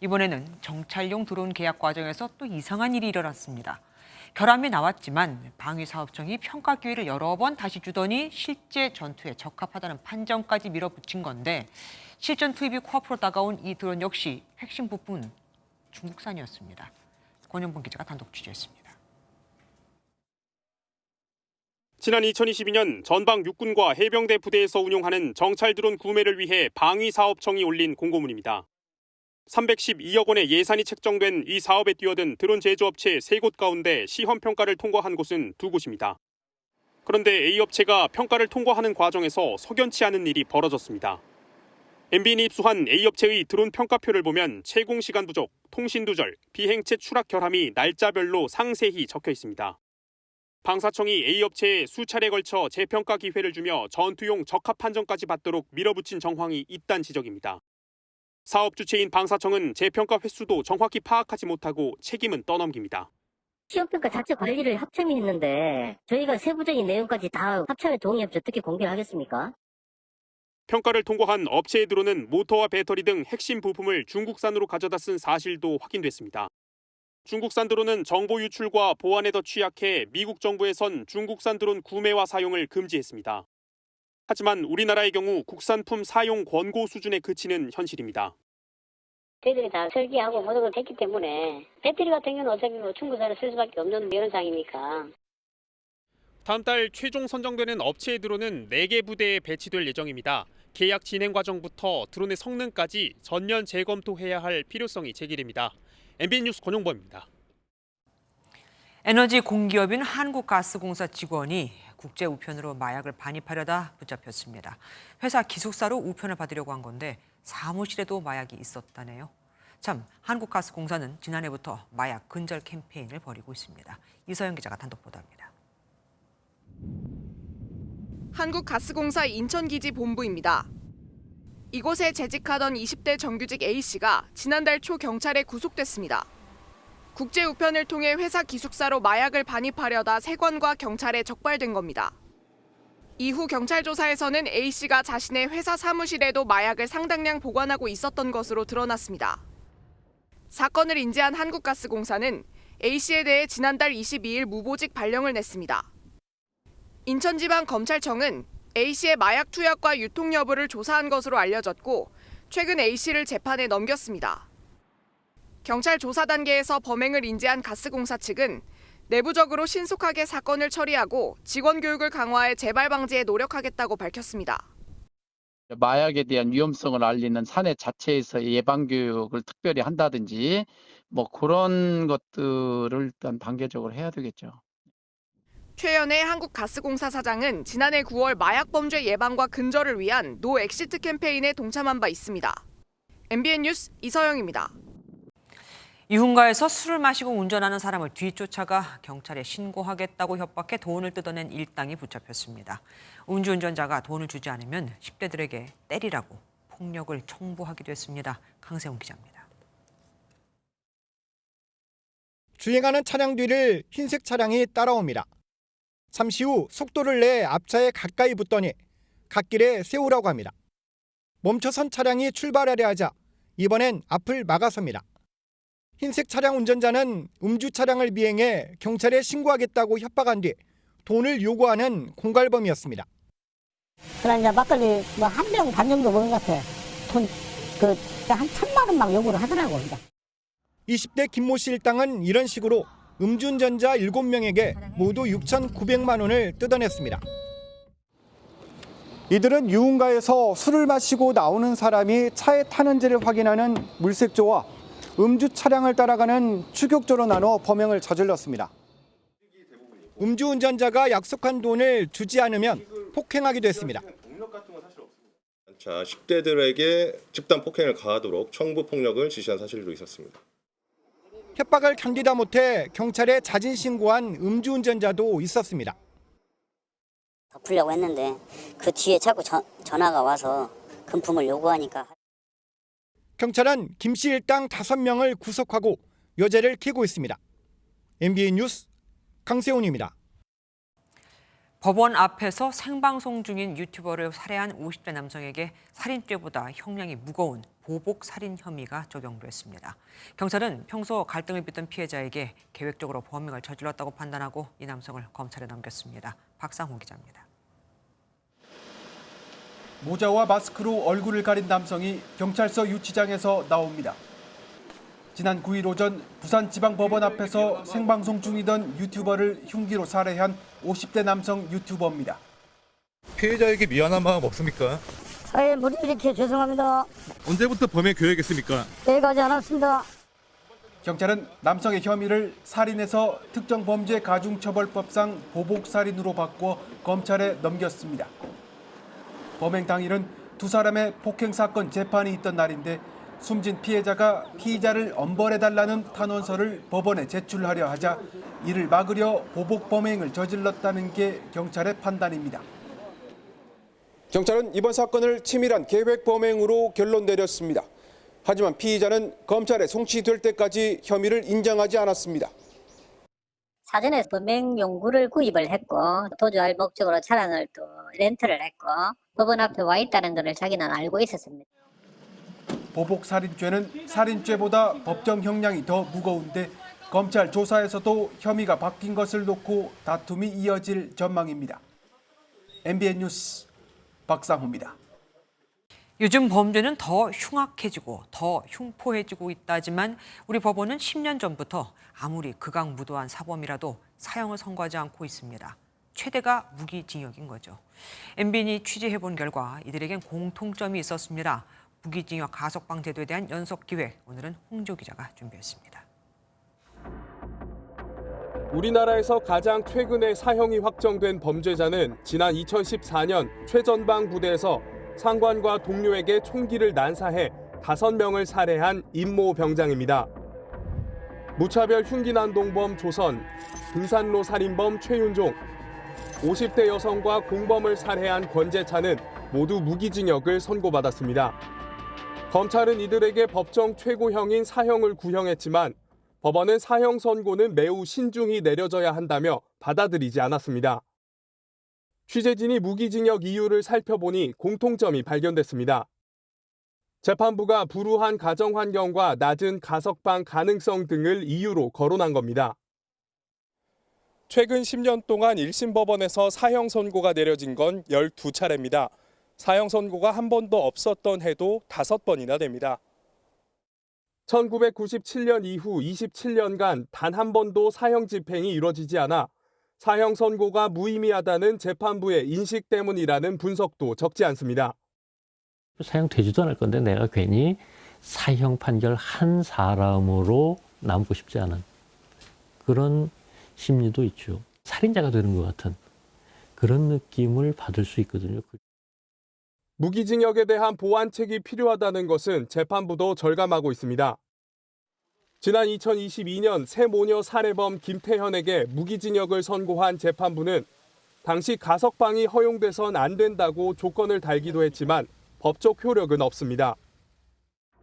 이번에는 정찰용 드론 계약 과정에서 또 이상한 일이 일어났습니다. 결함이 나왔지만 방위사업청이 평가 기회를 여러 번 다시 주더니 실제 전투에 적합하다는 판정까지 밀어붙인 건데 실전 투입이 코앞으로 다가온 이 드론 역시 핵심 부품은 중국산이었습니다. 권영봉 기자가 단독 취재했습니다. 지난 2022년 전방 육군과 해병대 부대에서 운용하는 정찰 드론 구매를 위해 방위사업청이 올린 공고문입니다. 312억 원의 예산이 책정된 이 사업에 뛰어든 드론 제조업체 3곳 가운데 시험 평가를 통과한 곳은 2곳입니다. 그런데 A업체가 평가를 통과하는 과정에서 석연치 않은 일이 벌어졌습니다. MBN이 입수한 A업체의 드론 평가표를 보면 채공 시간 부족, 통신 두절, 비행체 추락 결함이 날짜별로 상세히 적혀 있습니다. 방사청이 A업체에 수차례 걸쳐 재평가 기회를 주며 전투용 적합 판정까지 받도록 밀어붙인 정황이 있다는 지적입니다. 사업 주체인 방사청은 재평가 횟수도 정확히 파악하지 못하고 책임은 떠넘깁니다. 시험평가 자체 관리를 합참이 했는데 저희가 세부적인 내용까지 다 합참에 동의 없이 어떻게 공개하겠습니까? 평가를 통과한 업체의 드론은 모터와 배터리 등 핵심 부품을 중국산으로 가져다 쓴 사실도 확인됐습니다. 중국산 드론은 정보 유출과 보안에 더 취약해 미국 정부에선 중국산 드론 구매와 사용을 금지했습니다. 하지만 우리나라의 경우 국산품 사용 권고 수준에 그치는 현실입니다. 저희들이 다 설계하고 모든 걸 했기 때문에 배터리 같은 경우는 어차피 중국산을 쓸 수밖에 없는 이런 상황이니까. 다음 달 최종 선정되는 업체의 드론은 4개 부대에 배치될 예정입니다. 계약 진행 과정부터 드론의 성능까지 전면 재검토해야 할 필요성이 제기됩니다. MBN 뉴스 권용범입니다. 에너지 공기업인 한국가스공사 직원이 국제 우편으로 마약을 반입하려다 붙잡혔습니다. 회사 기숙사로 우편을 받으려고 한 건데 사무실에도 마약이 있었다네요. 참, 한국가스공사는 지난해부터 마약 근절 캠페인을 벌이고 있습니다. 이서영 기자가 단독 보도합니다. 한국가스공사 인천기지 본부입니다. 이곳에 재직하던 20대 정규직 A씨가 지난달 초 경찰에 구속됐습니다. 국제 우편을 통해 회사 기숙사로 마약을 반입하려다 세관과 경찰에 적발된 겁니다. 이후 경찰 조사에서는 A씨가 자신의 회사 사무실에도 마약을 상당량 보관하고 있었던 것으로 드러났습니다. 사건을 인지한 한국가스공사는 A씨에 대해 지난달 22일 무보직 발령을 냈습니다. 인천지방검찰청은 A씨의 마약 투약과 유통 여부를 조사한 것으로 알려졌고 최근 A씨를 재판에 넘겼습니다. 경찰 조사 단계에서 범행을 인지한 가스공사 측은 내부적으로 신속하게 사건을 처리하고 직원 교육을 강화해 재발 방지에 노력하겠다고 밝혔습니다. 마약에 대한 위험성을 알리는 사내 자체에서 예방 교육을 특별히 한다든지 그런 것들을 일단 단계적으로 해야 되겠죠. 최연애 한국가스공사 사장은 지난해 9월 마약 범죄 예방과 근절을 위한 노 엑시트 캠페인에 동참한 바 있습니다. MBN 뉴스 이서영입니다. 이훈가에서 술을 마시고 운전하는 사람을 뒤쫓아가 경찰에 신고하겠다고 협박해 돈을 뜯어낸 일당이 붙잡혔습니다. 음주운전자가 돈을 주지 않으면 10대들에게 때리라고 폭력을 청부하기도 했습니다. 강세훈 기자입니다. 주행하는 차량 뒤를 흰색 차량이 따라옵니다. 잠시 후 속도를 내 앞차에 가까이 붙더니 갓길에 세우라고 합니다. 멈춰선 차량이 출발하려 하자 이번엔 앞을 막아섭니다. 흰색 차량 운전자는 음주 차량을 비행해 경찰에 신고하겠다고 협박한 뒤 돈을 요구하는 공갈범이었습니다. 그러나 이제 막걸리 한 병 반 정도 먹은 것 같아. 돈 한 1,000만 원 막 요구를 하더라고. 20대 김모 씨 일당은 이런 식으로 음주운전자 7명에게 모두 6,900만 원을 뜯어냈습니다. 이들은 유흥가에서 술을 마시고 나오는 사람이 차에 타는지를 확인하는 물색조와 음주 차량을 따라가는 추격조로 나눠 범행을 저질렀습니다. 음주운전자가 약속한 돈을 주지 않으면 폭행하기도 했습니다. 자, 10대들에게 집단 폭행을 가하도록 청부 폭력을 지시한 사실도 있었습니다. 협박을 견디다 못해 경찰에 자진 신고한 음주운전자도 있었습니다. 갚으려고 했는데 그 뒤에 자꾸 전화가 와서 금품을 요구하니까. 경찰은 김 씨 일당 5명을 구속하고 여죄를 키고 있습니다. MBN 뉴스 강세훈입니다. 법원 앞에서 생방송 중인 유튜버를 살해한 50대 남성에게 살인죄보다 형량이 무거운 보복 살인 혐의가 적용됐습니다. 경찰은 평소 갈등을 빚던 피해자에게 계획적으로 범행을 저질렀다고 판단하고 이 남성을 검찰에 넘겼습니다. 박상호 기자입니다. 모자와 마스크로 얼굴을 가린 남성이 경찰서 유치장에서 나옵니다. 지난 9일 오전 부산지방법원 앞에서 생방송 중이던 유튜버를 흉기로 살해한 50대 남성 유튜버입니다. 피해자에게 미안한 마음 없습니까? 사회에 무리 일으켜 죄송합니다. 언제부터 범행 계획했습니까? 계획하지 않았습니다. 경찰은 남성의 혐의를 살인에서 특정범죄가중처벌법상 보복살인으로 바꿔 검찰에 넘겼습니다. 범행 당일은 두 사람의 폭행 사건 재판이 있던 날인데 숨진 피해자가 피의자를 엄벌해달라는 탄원서를 법원에 제출하려 하자 이를 막으려 보복 범행을 저질렀다는 게 경찰의 판단입니다. 경찰은 이번 사건을 치밀한 계획 범행으로 결론 내렸습니다. 하지만 피의자는 검찰에 송치될 때까지 혐의를 인정하지 않았습니다. 사전에 범행 용구를 구입을 했고 도주할 목적으로 차량을 또 렌트를 했고 법원 앞에 와 있다는 것을 자기는 알고 있었습니다. 보복살인죄는 살인죄보다 법정 형량이 더 무거운데 검찰 조사에서도 혐의가 바뀐 것을 놓고 다툼이 이어질 전망입니다. MBN 뉴스 박상호입니다. 요즘 범죄는 더 흉악해지고 더 흉포해지고 있다지만 우리 법원은 10년 전부터 아무리 극악무도한 사범이라도 사형을 선고하지 않고 있습니다. 최대가 무기징역인 거죠. MBN이 취재해본 결과 이들에겐 공통점이 있었습니다. 무기징역 가석방 제도에 대한 연석기획, 오늘은 홍조 기자가 준비했습니다. 우리나라에서 가장 최근에 사형이 확정된 범죄자는 지난 2014년 최전방 부대에서 상관과 동료에게 총기를 난사해 5명을 살해한 임모 병장입니다. 무차별 흉기난동범 조선, 등산로 살인범 최윤종, 50대 여성과 공범을 살해한 권재찬은 모두 무기징역을 선고받았습니다. 검찰은 이들에게 법정 최고형인 사형을 구형했지만 법원은 사형 선고는 매우 신중히 내려져야 한다며 받아들이지 않았습니다. 취재진이 무기징역 이유를 살펴보니 공통점이 발견됐습니다. 재판부가 불우한 가정 환경과 낮은 가석방 가능성 등을 이유로 거론한 겁니다. 최근 10년 동안 1심 법원에서 사형 선고가 내려진 건 12차례입니다. 사형 선고가 한 번도 없었던 해도 5번이나 됩니다. 1997년 이후 27년간 단 한 번도 사형 집행이 이뤄지지 않아 사형 선고가 무의미하다는 재판부의 인식 때문이라는 분석도 적지 않습니다. 사형되지도 않을 건데 내가 괜히 사형 판결 한 사람으로 남고 싶지 않은 그런 심리도 있죠. 살인자가 되는 것 같은 그런 느낌을 받을 수 있거든요. 무기징역에 대한 보완책이 필요하다는 것은 재판부도 절감하고 있습니다. 지난 2022년 새 모녀 살해범 김태현에게 무기징역을 선고한 재판부는 당시 가석방이 허용돼선 안 된다고 조건을 달기도 했지만 법적 효력은 없습니다.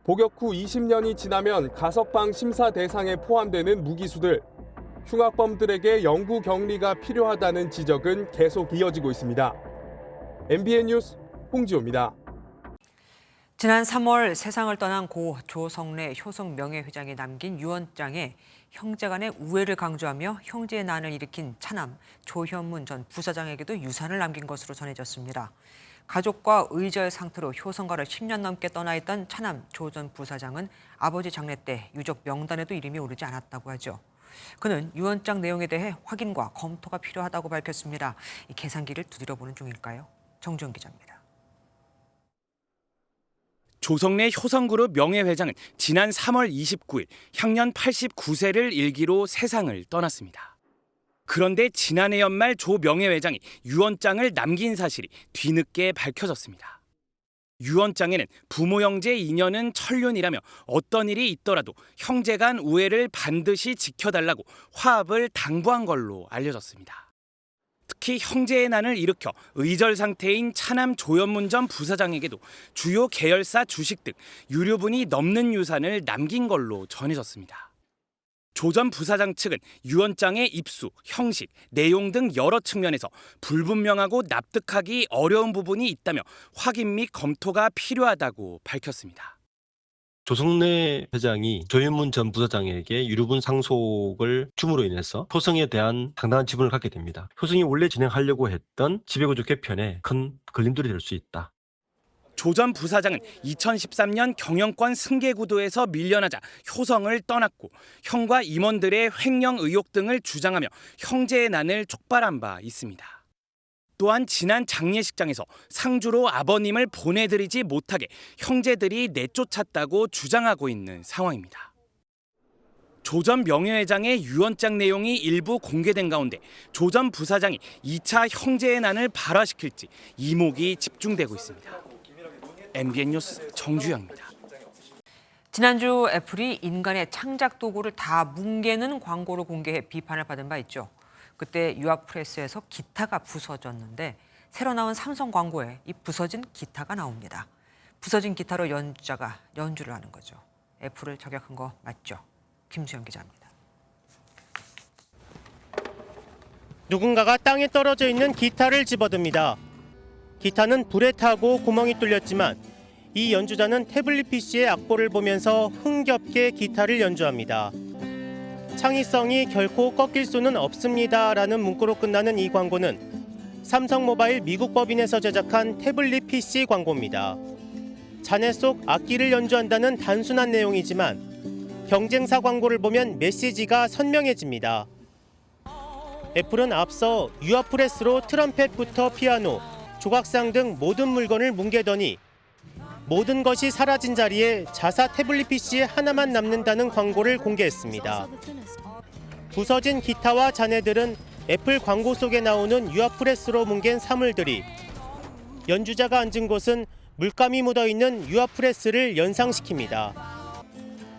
복역 후 20년이 지나면 가석방 심사 대상에 포함되는 무기수들, 흉악범들에게 영구 격리가 필요하다는 지적은 계속 이어지고 있습니다. MBN 뉴스 홍지호입니다. 지난 3월 세상을 떠난 고 조성래 효성 명예회장이 남긴 유언장에 형제 간의 우애를 강조하며 형제의 난을 일으킨 차남 조현문 전 부사장에게도 유산을 남긴 것으로 전해졌습니다. 가족과 의절 상태로 효성가를 10년 넘게 떠나 있던 차남 조 전 부사장은 아버지 장례 때 유족 명단에도 이름이 오르지 않았다고 하죠. 그는 유언장 내용에 대해 확인과 검토가 필요하다고 밝혔습니다. 이 계산기를 두드려보는 중일까요? 정주영 기자입니다. 조성래 효성그룹 명예회장은 지난 3월 29일 향년 89세를 일기로 세상을 떠났습니다. 그런데 지난해 연말 조 명예회장이 유언장을 남긴 사실이 뒤늦게 밝혀졌습니다. 유언장에는 부모 형제 인연은 천륜이라며 어떤 일이 있더라도 형제 간 우애를 반드시 지켜달라고 화합을 당부한 걸로 알려졌습니다. 특히 형제의 난을 일으켜 의절 상태인 차남 조현문 전 부사장에게도 주요 계열사 주식 등 유류분이 넘는 유산을 남긴 걸로 전해졌습니다. 조 전 부사장 측은 유언장의 입수, 형식, 내용 등 여러 측면에서 불분명하고 납득하기 어려운 부분이 있다며 확인 및 검토가 필요하다고 밝혔습니다. 조성래 회장이 조현문 전 부사장에게 유류분 상속을 줌으로 인해서 효성에 대한 상당한 지분을 갖게 됩니다. 효성이 원래 진행하려고 했던 지배구조 개편에 큰 걸림돌이 될 수 있다. 조 전 부사장은 2013년 경영권 승계 구도에서 밀려나자 효성을 떠났고 형과 임원들의 횡령 의혹 등을 주장하며 형제의 난을 촉발한 바 있습니다. 또한 지난 장례식장에서 상주로 아버님을 보내드리지 못하게 형제들이 내쫓았다고 주장하고 있는 상황입니다. 조 전 명예회장의 유언장 내용이 일부 공개된 가운데 조 전 부사장이 2차 형제의 난을 발화시킬지 이목이 집중되고 있습니다. MBN 뉴스 정주영입니다. 지난주 애플이 인간의 창작 도구를 다 뭉개는 광고를 공개해 비판을 받은 바 있죠. 그때 유아프레스에서 기타가 부서졌는데 새로 나온 삼성 광고에 이 부서진 기타가 나옵니다. 부서진 기타로 연주자가 연주를 하는 거죠. 애플을 저격한 거 맞죠? 김수영 기자입니다. 누군가가 땅에 떨어져 있는 기타를 집어듭니다. 기타는 불에 타고 구멍이 뚫렸지만 이 연주자는 태블릿 PC의 악보를 보면서 흥겹게 기타를 연주합니다. 창의성이 결코 꺾일 수는 없습니다라는 문구로 끝나는 이 광고는 삼성모바일 미국 법인에서 제작한 태블릿 PC 광고입니다. 잔해 속 악기를 연주한다는 단순한 내용이지만 경쟁사 광고를 보면 메시지가 선명해집니다. 애플은 앞서 유아프레스로 트럼펫부터 피아노, 조각상 등 모든 물건을 뭉개더니 모든 것이 사라진 자리에 자사 태블릿 PC 하나만 남는다는 광고를 공개했습니다. 부서진 기타와 잔해들은 애플 광고 속에 나오는 유아프레스로 뭉갠 사물들이 연주자가 앉은 곳은 물감이 묻어있는 유아프레스를 연상시킵니다.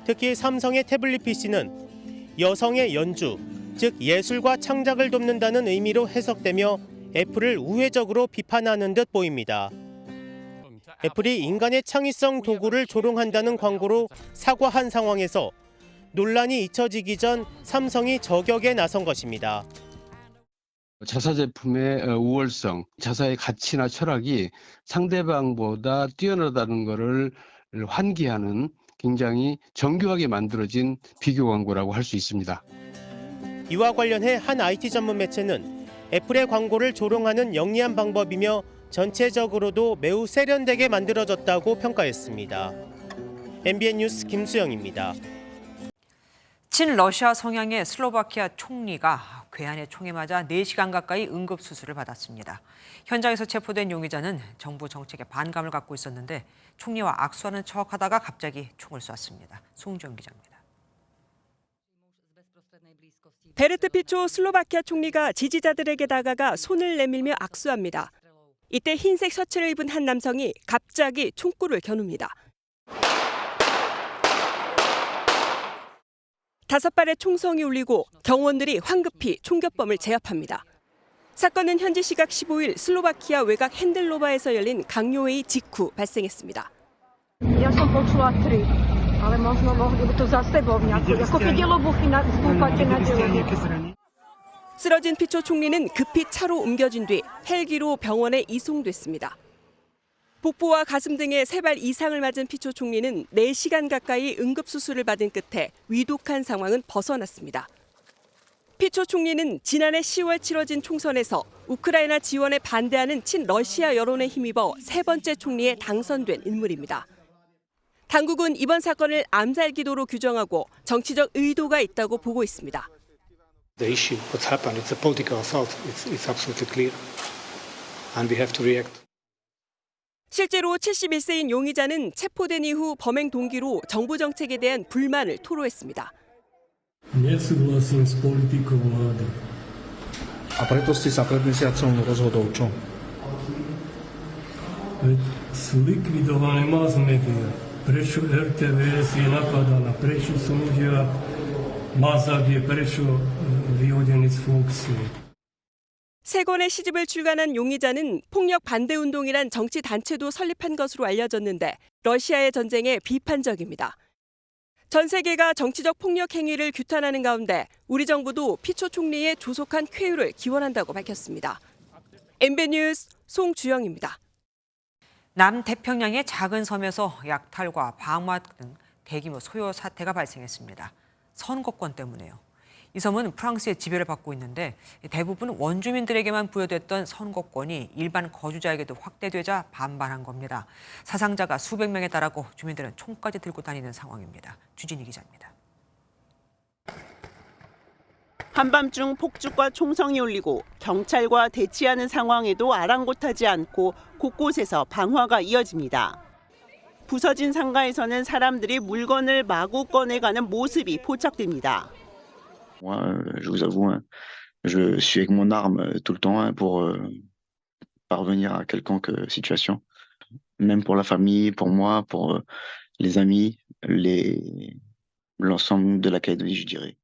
특히 삼성의 태블릿 PC는 여성의 연주, 즉 예술과 창작을 돕는다는 의미로 해석되며 애플을 우회적으로 비판하는 듯 보입니다. 애플이 인간의 창의성 도구를 조롱한다는 광고로 사과한 상황에서 논란이 잊혀지기 전 삼성이 저격에 나선 것입니다. 자사 제품의 우월성, 자사의 가치나 철학이 상대방보다 뛰어나다는 것을 환기하는 굉장히 정교하게 만들어진 비교 광고라고 할 수 있습니다. 이와 관련해 한 IT 전문 매체는 애플의 광고를 조롱하는 영리한 방법이며 전체적으로도 매우 세련되게 만들어졌다고 평가했습니다. MBN 뉴스 김수영입니다. 친러시아 성향의 슬로바키아 총리가 괴한의 총에 맞아 4시간 가까이 응급수술을 받았습니다. 현장에서 체포된 용의자는 정부 정책에 반감을 갖고 있었는데 총리와 악수하는 척하다가 갑자기 총을 쐈습니다. 송지영 기자입니다. 베르트 피초 슬로바키아 총리가 지지자들에게 다가가 손을 내밀며 악수합니다. 이때 흰색 셔츠를 입은 한 남성이 갑자기 총구를 겨눕니다. 5발의 총성이 울리고 경호원들이 황급히 총격범을 제압합니다. 사건은 현지 시각 15일 슬로바키아 외곽 핸들로바에서 열린 강요회의 직후 발생했습니다. 쓰러진 피초 총리는 급히 차로 옮겨진 뒤 헬기로 병원에 이송됐습니다. 복부와 가슴 등에 3발 이상을 맞은 피초 총리는 4시간 가까이 응급수술을 받은 끝에 위독한 상황은 벗어났습니다. 피초 총리는 지난해 10월 치러진 총선에서 우크라이나 지원에 반대하는 친러시아 여론에 힘입어 3번째 총리에 당선된 인물입니다. 당국은 이번 사건을 암살 기도로 규정하고 정치적 의도가 있다고 보고 있습니다. The issue, what's happened, it's a political assault. It's absolutely clear, and we have to react. 실제로 71세인 용의자는 체포된 이후 범행 동기로 정부 정책에 대한 불만을 토로했습니다. Не согласен с политикой vlády. A preto ste sa pred mesiacom rozhodol čo? Zlikvidované mass media. Prečo RTVS je napadaná? Prečo sú ľudia 마사기에 prečo vyhodení z funkcie? 3권의 시집을 출간한 용의자는 폭력 반대 운동이란 정치 단체도 설립한 것으로 알려졌는데 러시아의 전쟁에 비판적입니다. 전 세계가 정치적 폭력 행위를 규탄하는 가운데 우리 정부도 피초 총리의 조속한 쾌유를 기원한다고 밝혔습니다. MBN 뉴스 송주영입니다. 남태평양의 작은 섬에서 약탈과 방화 등 대규모 소요 사태가 발생했습니다. 선거권 때문에요. 이 섬은 프랑스의 지배를 받고 있는데 대부분 원주민들에게만 부여됐던 선거권이 일반 거주자에게도 확대되자 반발한 겁니다. 사상자가 수백 명에 달하고 주민들은 총까지 들고 다니는 상황입니다. 주진희 기자입니다. 한밤중 폭죽과 총성이 울리고 경찰과 대치하는 상황에도 아랑곳하지 않고 곳곳에서 방화가 이어집니다. 부서진 상가에서는 사람들이 물건을 마구 꺼내가는 모습이 포착됩니다. Moi, je vous avoue, je suis avec mon arme tout le temps pour parvenir à quelconque situation. Même pour la famille, pour moi, pour les amis, l'ensemble de la catégorie, je dirais.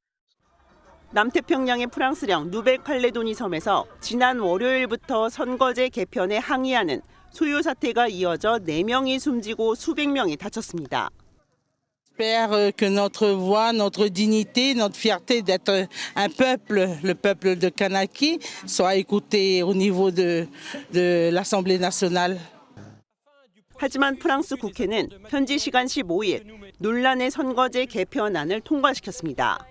남태평양의 프랑스령 누베칼레도니 섬에서 지난 월요일부터 선거제 개편에 항의하는 소요 사태가 이어져 4명이 숨지고 수백 명이 다쳤습니다. J'espère que notre voix, notre dignité, notre fierté d'être un peuple, le peuple de Kanaki, soit écoutée au niveau de l'Assemblée nationale. 하지만 프랑스 국회는 현지 시간 15일 논란의 선거제 개편안을 통과시켰습니다.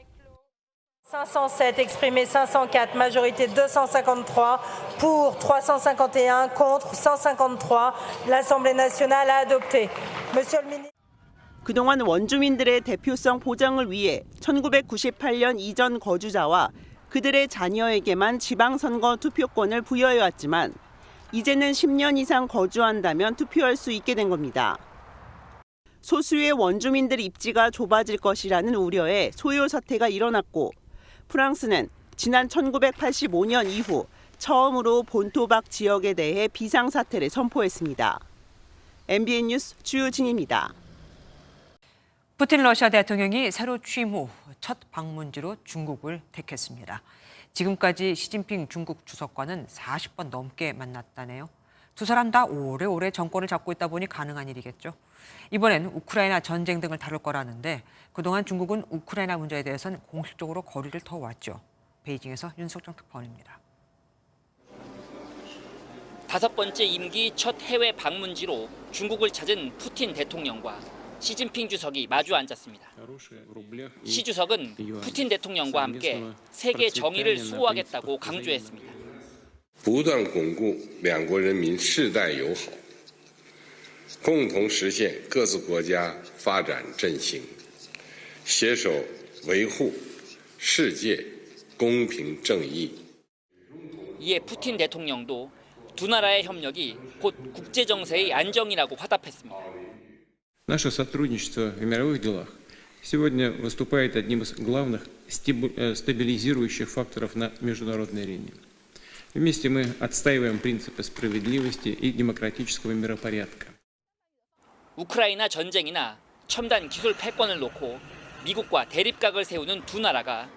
507 exprimé 504, majorité 253, pour 351, contre 153. L'Assemblée nationale a adopté. Monsieur le ministre. 그동안 원주민들의 대표성 보장을 위해 1998년 이전 거주자와 그들의 자녀에게만 지방선거 투표권을 부여해왔지만 이제는 10년 이상 거주한다면 투표할 수 있게 된 겁니다. 소수의 원주민들 입지가 좁아질 것이라는 우려에 소요 사태가 일어났고 프랑스는 지난 1985년 이후 처음으로 본토박 지역에 대해 비상사태를 선포했습니다. MBN 뉴스 주진입니다. 푸틴 러시아 대통령이 새로 취임 후 첫 방문지로 중국을 택했습니다. 지금까지 시진핑 중국 주석과는 40번 넘게 만났다네요. 두 사람 다 오래오래 정권을 잡고 있다 보니 가능한 일이겠죠. 이번엔 우크라이나 전쟁 등을 다룰 거라는데 그동안 중국은 우크라이나 문제에 대해서는 공식적으로 거리를 터왔죠. 베이징에서 윤석정 특파원입니다. 5번째 임기 첫 해외 방문지로 중국을 찾은 푸틴 대통령과 시진핑 주석이 마주 앉았습니다. 시 주석은 푸틴 대통령과 함께 세계 정의를 수호하겠다고 강조했습니다. 不断巩固两国人民世代友好，共同实现各自国家发展振兴，携手维护世界公平正义。 이에 푸틴 대통령도 두 나라의 협력이 곧 국제 정세의 안정이라고 화답했습니다. Наше сотрудничество в мировых делах сегодня выступает одним из главных стабилизирующих факторов на международной арене. Вместе мы отстаиваем принципы справедливости и демократического миропорядка. 우크라이나 전쟁이나 첨단 기술 패권을 놓고 미국과 대립각을 세우는 두 나라가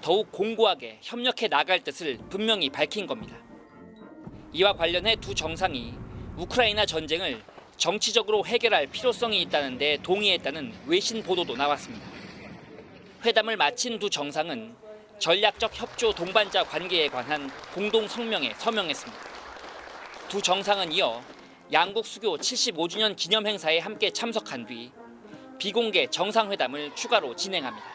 더욱 공고하게 협력해 나갈 뜻을 분명히 밝힌 겁니다. 이와 관련해 두 정상이 우크라이나 전쟁을 정치적으로 해결할 필요성이 있다는 데 동의했다는 외신 보도도 나왔습니다. 회담을 마친 두 정상은 전략적 협조 동반자 관계에 관한 공동 성명에 서명했습니다. 두 정상은 이어 양국 수교 75주년 기념 행사에 함께 참석한 뒤 비공개 정상회담을 추가로 진행합니다.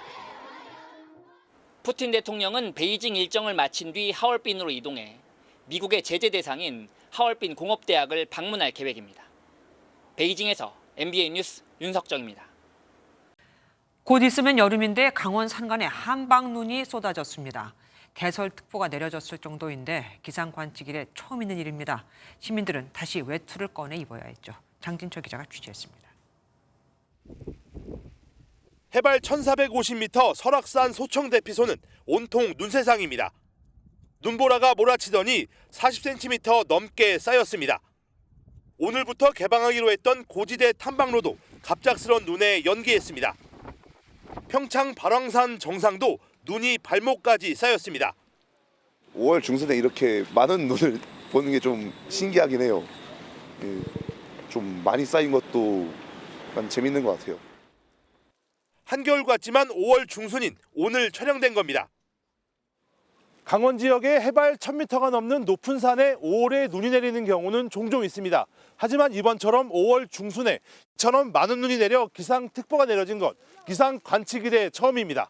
푸틴 대통령은 베이징 일정을 마친 뒤 하얼빈으로 이동해 미국의 제재 대상인 하얼빈 공업대학을 방문할 계획입니다. 베이징에서 MBN 뉴스 윤석정입니다. 곧 있으면 여름인데 강원 산간에 한방눈이 쏟아졌습니다. 대설특보가 내려졌을 정도인데 기상 관측일에 처음 있는 일입니다. 시민들은 다시 외투를 꺼내 입어야 했죠. 장진철 기자가 취재했습니다. 해발 1450m 설악산 소청대피소는 온통 눈세상입니다. 눈보라가 몰아치더니 40cm 넘게 쌓였습니다. 오늘부터 개방하기로 했던 고지대 탐방로도 갑작스런 눈에 연기했습니다. 평창 발왕산 정상도 눈이 발목까지 쌓였습니다. 5월 중순에 이렇게 많은 눈을 보는 게 좀 신기하긴 해요. 좀 많이 쌓인 것도 재밌는 것 같아요. 한겨울 같지만 5월 중순인 오늘 촬영된 겁니다. 강원 지역의 해발 1000m가 넘는 높은 산에 5월에 눈이 내리는 경우는 종종 있습니다. 하지만 이번처럼 5월 중순에 이처럼 많은 눈이 내려 기상특보가 내려진 건 기상 관측 이래 처음입니다.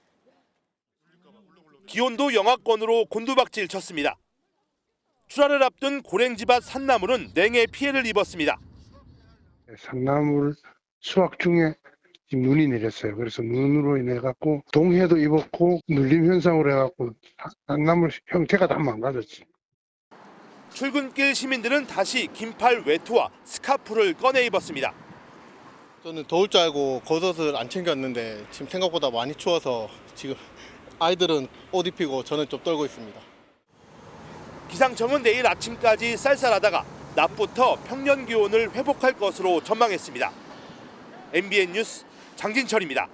기온도 영하권으로 곤두박질 쳤습니다. 출하를 앞둔 고랭지밭 산나물은 냉해 피해를 입었습니다. 산나물 수확 중에 지금 눈이 내렸어요. 그래서 눈으로 인해 갖고 동해도 입었고 눌림 현상으로 해갖고 산나물 형태가 다 망가졌지. 출근길 시민들은 다시 긴팔 외투와 스카프를 꺼내 입었습니다. 저는 더울 줄 알고 겉옷을 안 챙겼는데 지금 생각보다 많이 추워서 지금 아이들은 옷 입히고 저는 좀 떨고 있습니다. 기상청은 내일 아침까지 쌀쌀하다가 낮부터 평년 기온을 회복할 것으로 전망했습니다. MBN 뉴스 장진철입니다.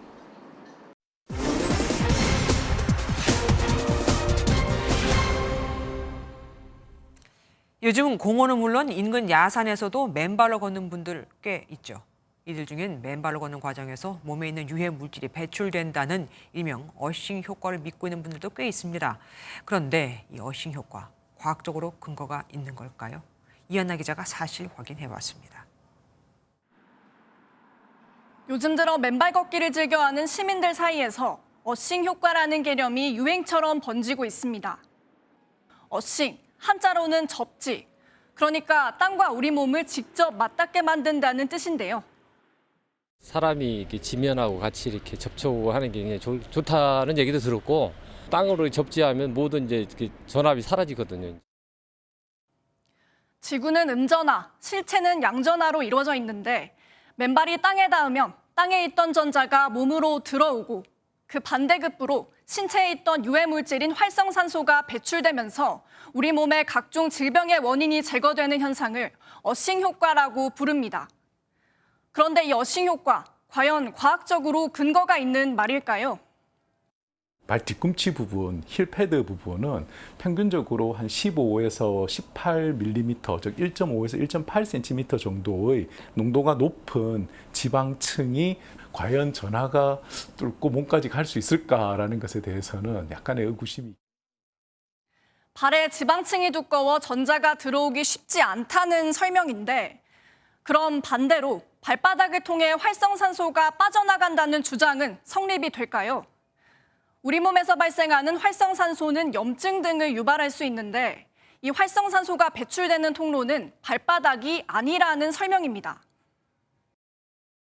요즘 공원은 물론 인근 야산에서도 맨발로 걷는 분들 꽤 있죠. 이들 중엔 맨발로 걷는 과정에서 몸에 있는 유해 물질이 배출된다는 일명 어싱 효과를 믿고 있는 분들도 꽤 있습니다. 그런데 이 어싱 효과, 과학적으로 근거가 있는 걸까요? 이한나 기자가 사실 확인해봤습니다. 요즘 들어 맨발 걷기를 즐겨하는 시민들 사이에서 어싱 효과라는 개념이 유행처럼 번지고 있습니다. 어싱, 한자로는 접지, 그러니까 땅과 우리 몸을 직접 맞닿게 만든다는 뜻인데요. 사람이 이렇게 지면하고 같이 이렇게 접촉하는 게 굉장히 좋다는 얘기도 들었고, 땅으로 접지하면 모든 이제 전압이 사라지거든요. 지구는 음전화, 실체는 양전화로 이루어져 있는데 맨발이 땅에 닿으면 땅에 있던 전자가 몸으로 들어오고 그 반대급부로 신체에 있던 유해 물질인 활성산소가 배출되면서 우리 몸의 각종 질병의 원인이 제거되는 현상을 어싱 효과라고 부릅니다. 그런데 이 어싱 효과, 과연 과학적으로 근거가 있는 말일까요? 발 뒤꿈치 부분, 힐패드 부분은 평균적으로 한 15에서 18mm, 즉 1.5에서 1.8cm 정도의 농도가 높은 지방층이 과연 전하가 뚫고 몸까지 갈 수 있을까라는 것에 대해서는 약간의 의구심이. 발에 지방층이 두꺼워 전자가 들어오기 쉽지 않다는 설명인데, 그럼 반대로 발바닥을 통해 활성산소가 빠져나간다는 주장은 성립이 될까요? 우리 몸에서 발생하는 활성산소는 염증 등을 유발할 수 있는데 이 활성산소가 배출되는 통로는 발바닥이 아니라는 설명입니다.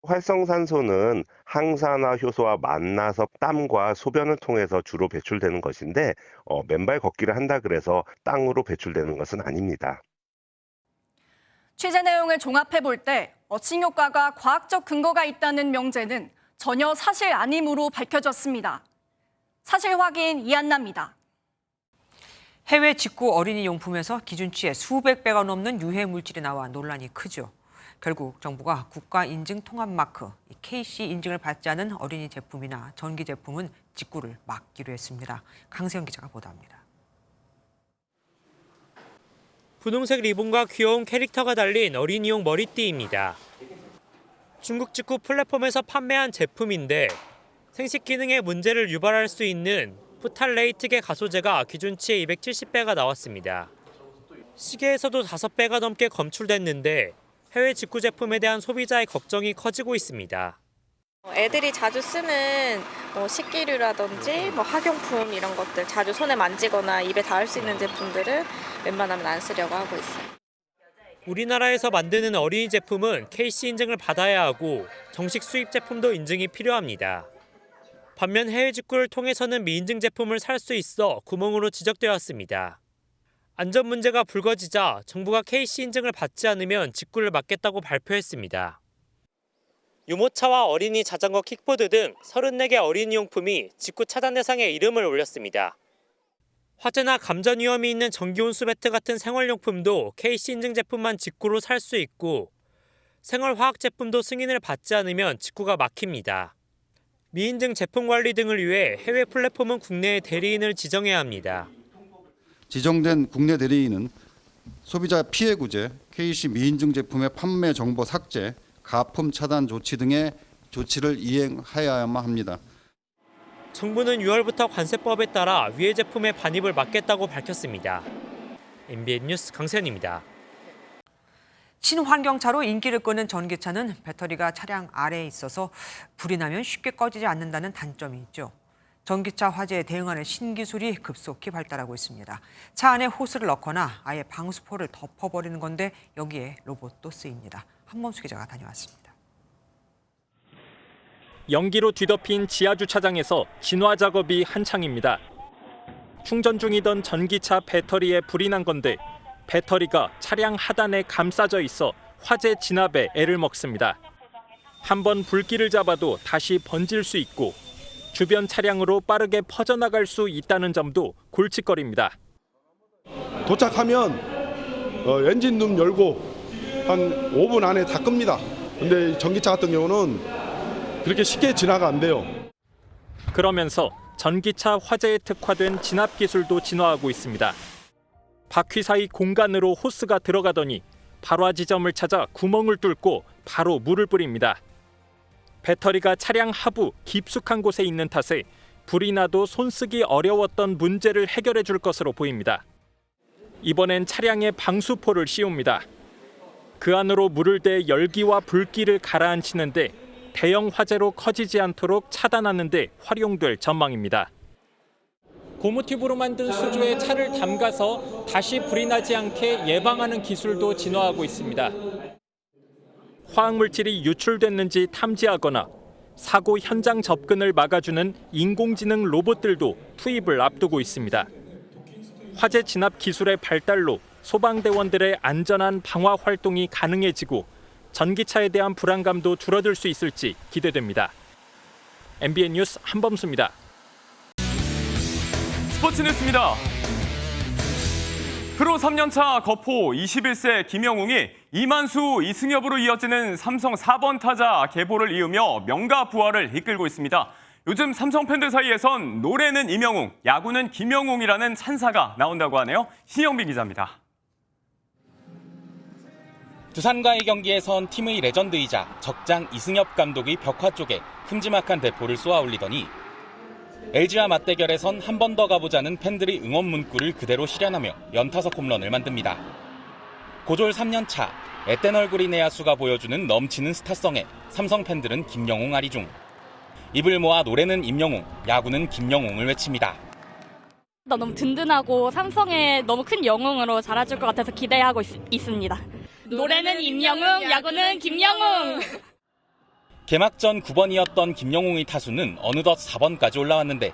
활성산소는 항산화 효소와 만나서 땀과 소변을 통해서 주로 배출되는 것인데 맨발 걷기를 한다 그래서 땅으로 배출되는 것은 아닙니다. 취재 내용을 종합해 볼 때 어싱 효과가 과학적 근거가 있다는 명제는 전혀 사실 아님으로 밝혀졌습니다. 사실 확인 이한나입니다. 해외 직구 어린이 용품에서 기준치의 수백 배가 넘는 유해 물질이 나와 논란이 크죠. 결국 정부가 국가 인증 통합 마크 KC 인증을 받지 않은 어린이 제품이나 전기 제품은 직구를 막기로 했습니다. 강세영 기자가 보도합니다. 분홍색 리본과 귀여운 캐릭터가 달린 어린이용 머리띠입니다. 중국 직구 플랫폼에서 판매한 제품인데 생식 기능에 문제를 유발할 수 있는 프탈레이트계 가소제가 기준치의 270배가 나왔습니다. 시계에서도 5배가 넘게 검출됐는데 해외 직구 제품에 대한 소비자의 걱정이 커지고 있습니다. 애들이 자주 쓰는 식기류라든지 학용품 이런 것들 자주 손에 만지거나 입에 닿을 수 있는 제품들은 웬만하면 안 쓰려고 하고 있어요. 우리나라에서 만드는 어린이 제품은 KC 인증을 받아야 하고 정식 수입 제품도 인증이 필요합니다. 반면 해외 직구를 통해서는 미인증 제품을 살 수 있어 구멍으로 지적되어 왔습니다. 안전 문제가 불거지자 정부가 KC 인증을 받지 않으면 직구를 막겠다고 발표했습니다. 유모차와 어린이 자전거 킥보드 등 34개 어린이 용품이 직구 차단 대상에 이름을 올렸습니다. 화재나 감전 위험이 있는 전기온수 매트 같은 생활용품도 KC 인증 제품만 직구로 살 수 있고 생활화학 제품도 승인을 받지 않으면 직구가 막힙니다. 미인증 제품 관리 등을 위해 해외 플랫폼은 국내에 대리인을 지정해야 합니다. 지정된 국내 대리인은 소비자 피해 구제, KC 미인증 제품의 판매 정보 삭제, 가품 차단 조치 등의 조치를 이행하여야만 합니다. 정부는 6월부터 관세법에 따라 위해 제품의 반입을 막겠다고 밝혔습니다. MBN 뉴스 강세현입니다. 친환경차로 인기를 끄는 전기차는 배터리가 차량 아래에 있어서 불이 나면 쉽게 꺼지지 않는다는 단점이 있죠. 전기차 화재에 대응하는 신기술이 급속히 발달하고 있습니다. 차 안에 호스를 넣거나 아예 방수포를 덮어버리는 건데 여기에 로봇도 쓰입니다. 한범수 기자가 다녀왔습니다. 연기로 뒤덮인 지하주차장에서 진화 작업이 한창입니다. 충전 중이던 전기차 배터리에 불이 난 건데 배터리가 차량 하단에 감싸져 있어 화재 진압에 애를 먹습니다. 한번 불길을 잡아도 다시 번질 수 있고 주변 차량으로 빠르게 퍼져나갈 수 있다는 점도 골칫거리입니다. 도착하면 엔진룸 열고 한 5분 안에 다 끕니다. 근데 전기차 같은 경우는 그렇게 쉽게 진화가 안 돼요. 그러면서 전기차 화재에 특화된 진압 기술도 진화하고 있습니다. 바퀴 사이 공간으로 호스가 들어가더니 발화 지점을 찾아 구멍을 뚫고 바로 물을 뿌립니다. 배터리가 차량 하부 깊숙한 곳에 있는 탓에 불이 나도 손쓰기 어려웠던 문제를 해결해 줄 것으로 보입니다. 이번엔 차량에 방수포를 씌웁니다. 그 안으로 물을 대 열기와 불길을 가라앉히는데 대형 화재로 커지지 않도록 차단하는 데 활용될 전망입니다. 고무 튜브로 만든 수조에 차를 담가서 다시 불이 나지 않게 예방하는 기술도 진화하고 있습니다. 화학물질이 유출됐는지 탐지하거나 사고 현장 접근을 막아주는 인공지능 로봇들도 투입을 앞두고 있습니다. 화재 진압 기술의 발달로 소방대원들의 안전한 방화 활동이 가능해지고 전기차에 대한 불안감도 줄어들 수 있을지 기대됩니다. MBN 뉴스 한범수입니다. 스포츠 뉴스입니다. 프로 3년차 거포 21세 김영웅이 이만수, 이승엽으로 이어지는 삼성 4번 타자 계보를 이으며 명가 부활을 이끌고 있습니다. 요즘 삼성 팬들 사이에선 노래는 임영웅, 야구는 김영웅이라는 찬사가 나온다고 하네요. 신영빈 기자입니다. 두산과의 경기에선 팀의 레전드이자 적장 이승엽 감독의 벽화 쪽에 큼지막한 대포를 쏘아 올리더니 LG와 맞대결에선 한 번 더 가보자는 팬들의 응원 문구를 그대로 실현하며 연타석 홈런을 만듭니다. 고졸 3년차 앳된 얼굴인 내야수가 보여주는 넘치는 스타성에 삼성 팬들은 김영웅 아리중. 입을 모아 노래는 임영웅, 야구는 김영웅을 외칩니다. 너무 든든하고 삼성에 너무 큰 영웅으로 자라줄 것 같아서 기대하고 있습니다. 노래는 임영웅, 야구는 김영웅. 개막전 9번이었던 김영웅의 타수는 어느덧 4번까지 올라왔는데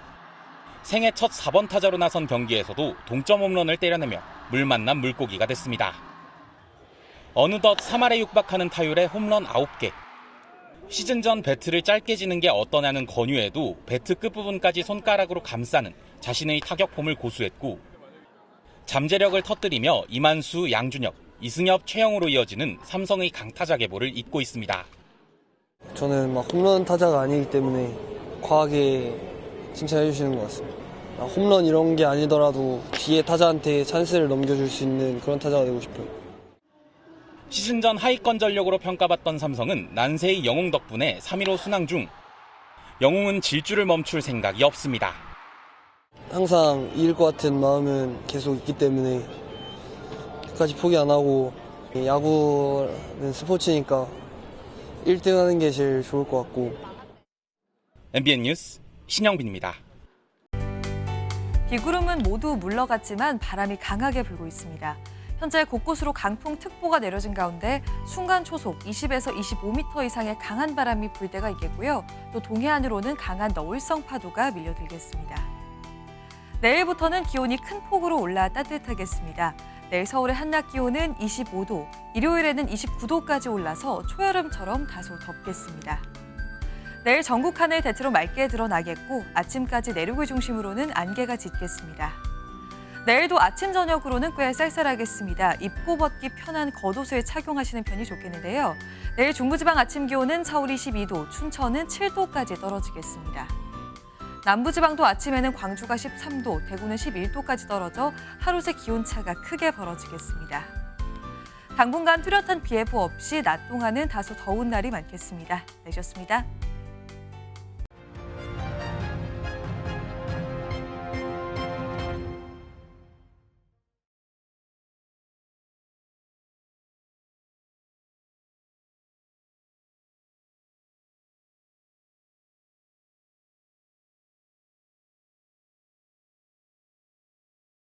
생애 첫 4번 타자로 나선 경기에서도 동점 홈런을 때려내며 물 만난 물고기가 됐습니다. 어느덧 3할에 육박하는 타율에 홈런 9개. 시즌 전 배트를 짧게 지는 게 어떠냐는 권유에도 배트 끝부분까지 손가락으로 감싸는 자신의 타격 폼을 고수했고 잠재력을 터뜨리며 이만수, 양준혁, 이승엽, 최영으로 이어지는 삼성의 강타자 계보를 잇고 있습니다. 저는 홈런 타자가 아니기 때문에 과하게 칭찬해 주시는 것 같습니다. 홈런 이런 게 아니더라도 뒤에 타자한테 찬스를 넘겨줄 수 있는 그런 타자가 되고 싶어요. 시즌 전 하위권 전력으로 평가받던 삼성은 난세의 영웅 덕분에 3위로 순항 중. 영웅은 질주를 멈출 생각이 없습니다. 항상 이길 것 같은 마음은 계속 있기 때문에 끝까지 포기 안 하고 야구는 스포츠니까 1등 하는 게 제일 좋을 것 같고. MBN 뉴스 신영빈입니다. 비구름은 모두 물러갔지만 바람이 강하게 불고 있습니다. 현재 곳곳으로 강풍특보가 내려진 가운데 순간 초속 20에서 25m 이상의 강한 바람이 불 때가 있겠고요. 또 동해안으로는 강한 너울성 파도가 밀려들겠습니다. 내일부터는 기온이 큰 폭으로 올라 따뜻하겠습니다. 내일 서울의 한낮 기온은 25도, 일요일에는 29도까지 올라서 초여름처럼 다소 덥겠습니다. 내일 전국 하늘 대체로 맑게 드러나겠고 아침까지 내륙을 중심으로는 안개가 짙겠습니다. 내일도 아침 저녁으로는 꽤 쌀쌀하겠습니다. 입고 벗기 편한 겉옷을 착용하시는 편이 좋겠는데요. 내일 중부지방 아침 기온은 서울이 12도, 춘천은 7도까지 떨어지겠습니다. 남부지방도 아침에는 광주가 13도, 대구는 11도까지 떨어져 하루 새 기온차가 크게 벌어지겠습니다. 당분간 뚜렷한 비 예보 없이 낮 동안은 다소 더운 날이 많겠습니다. 내셨습니다.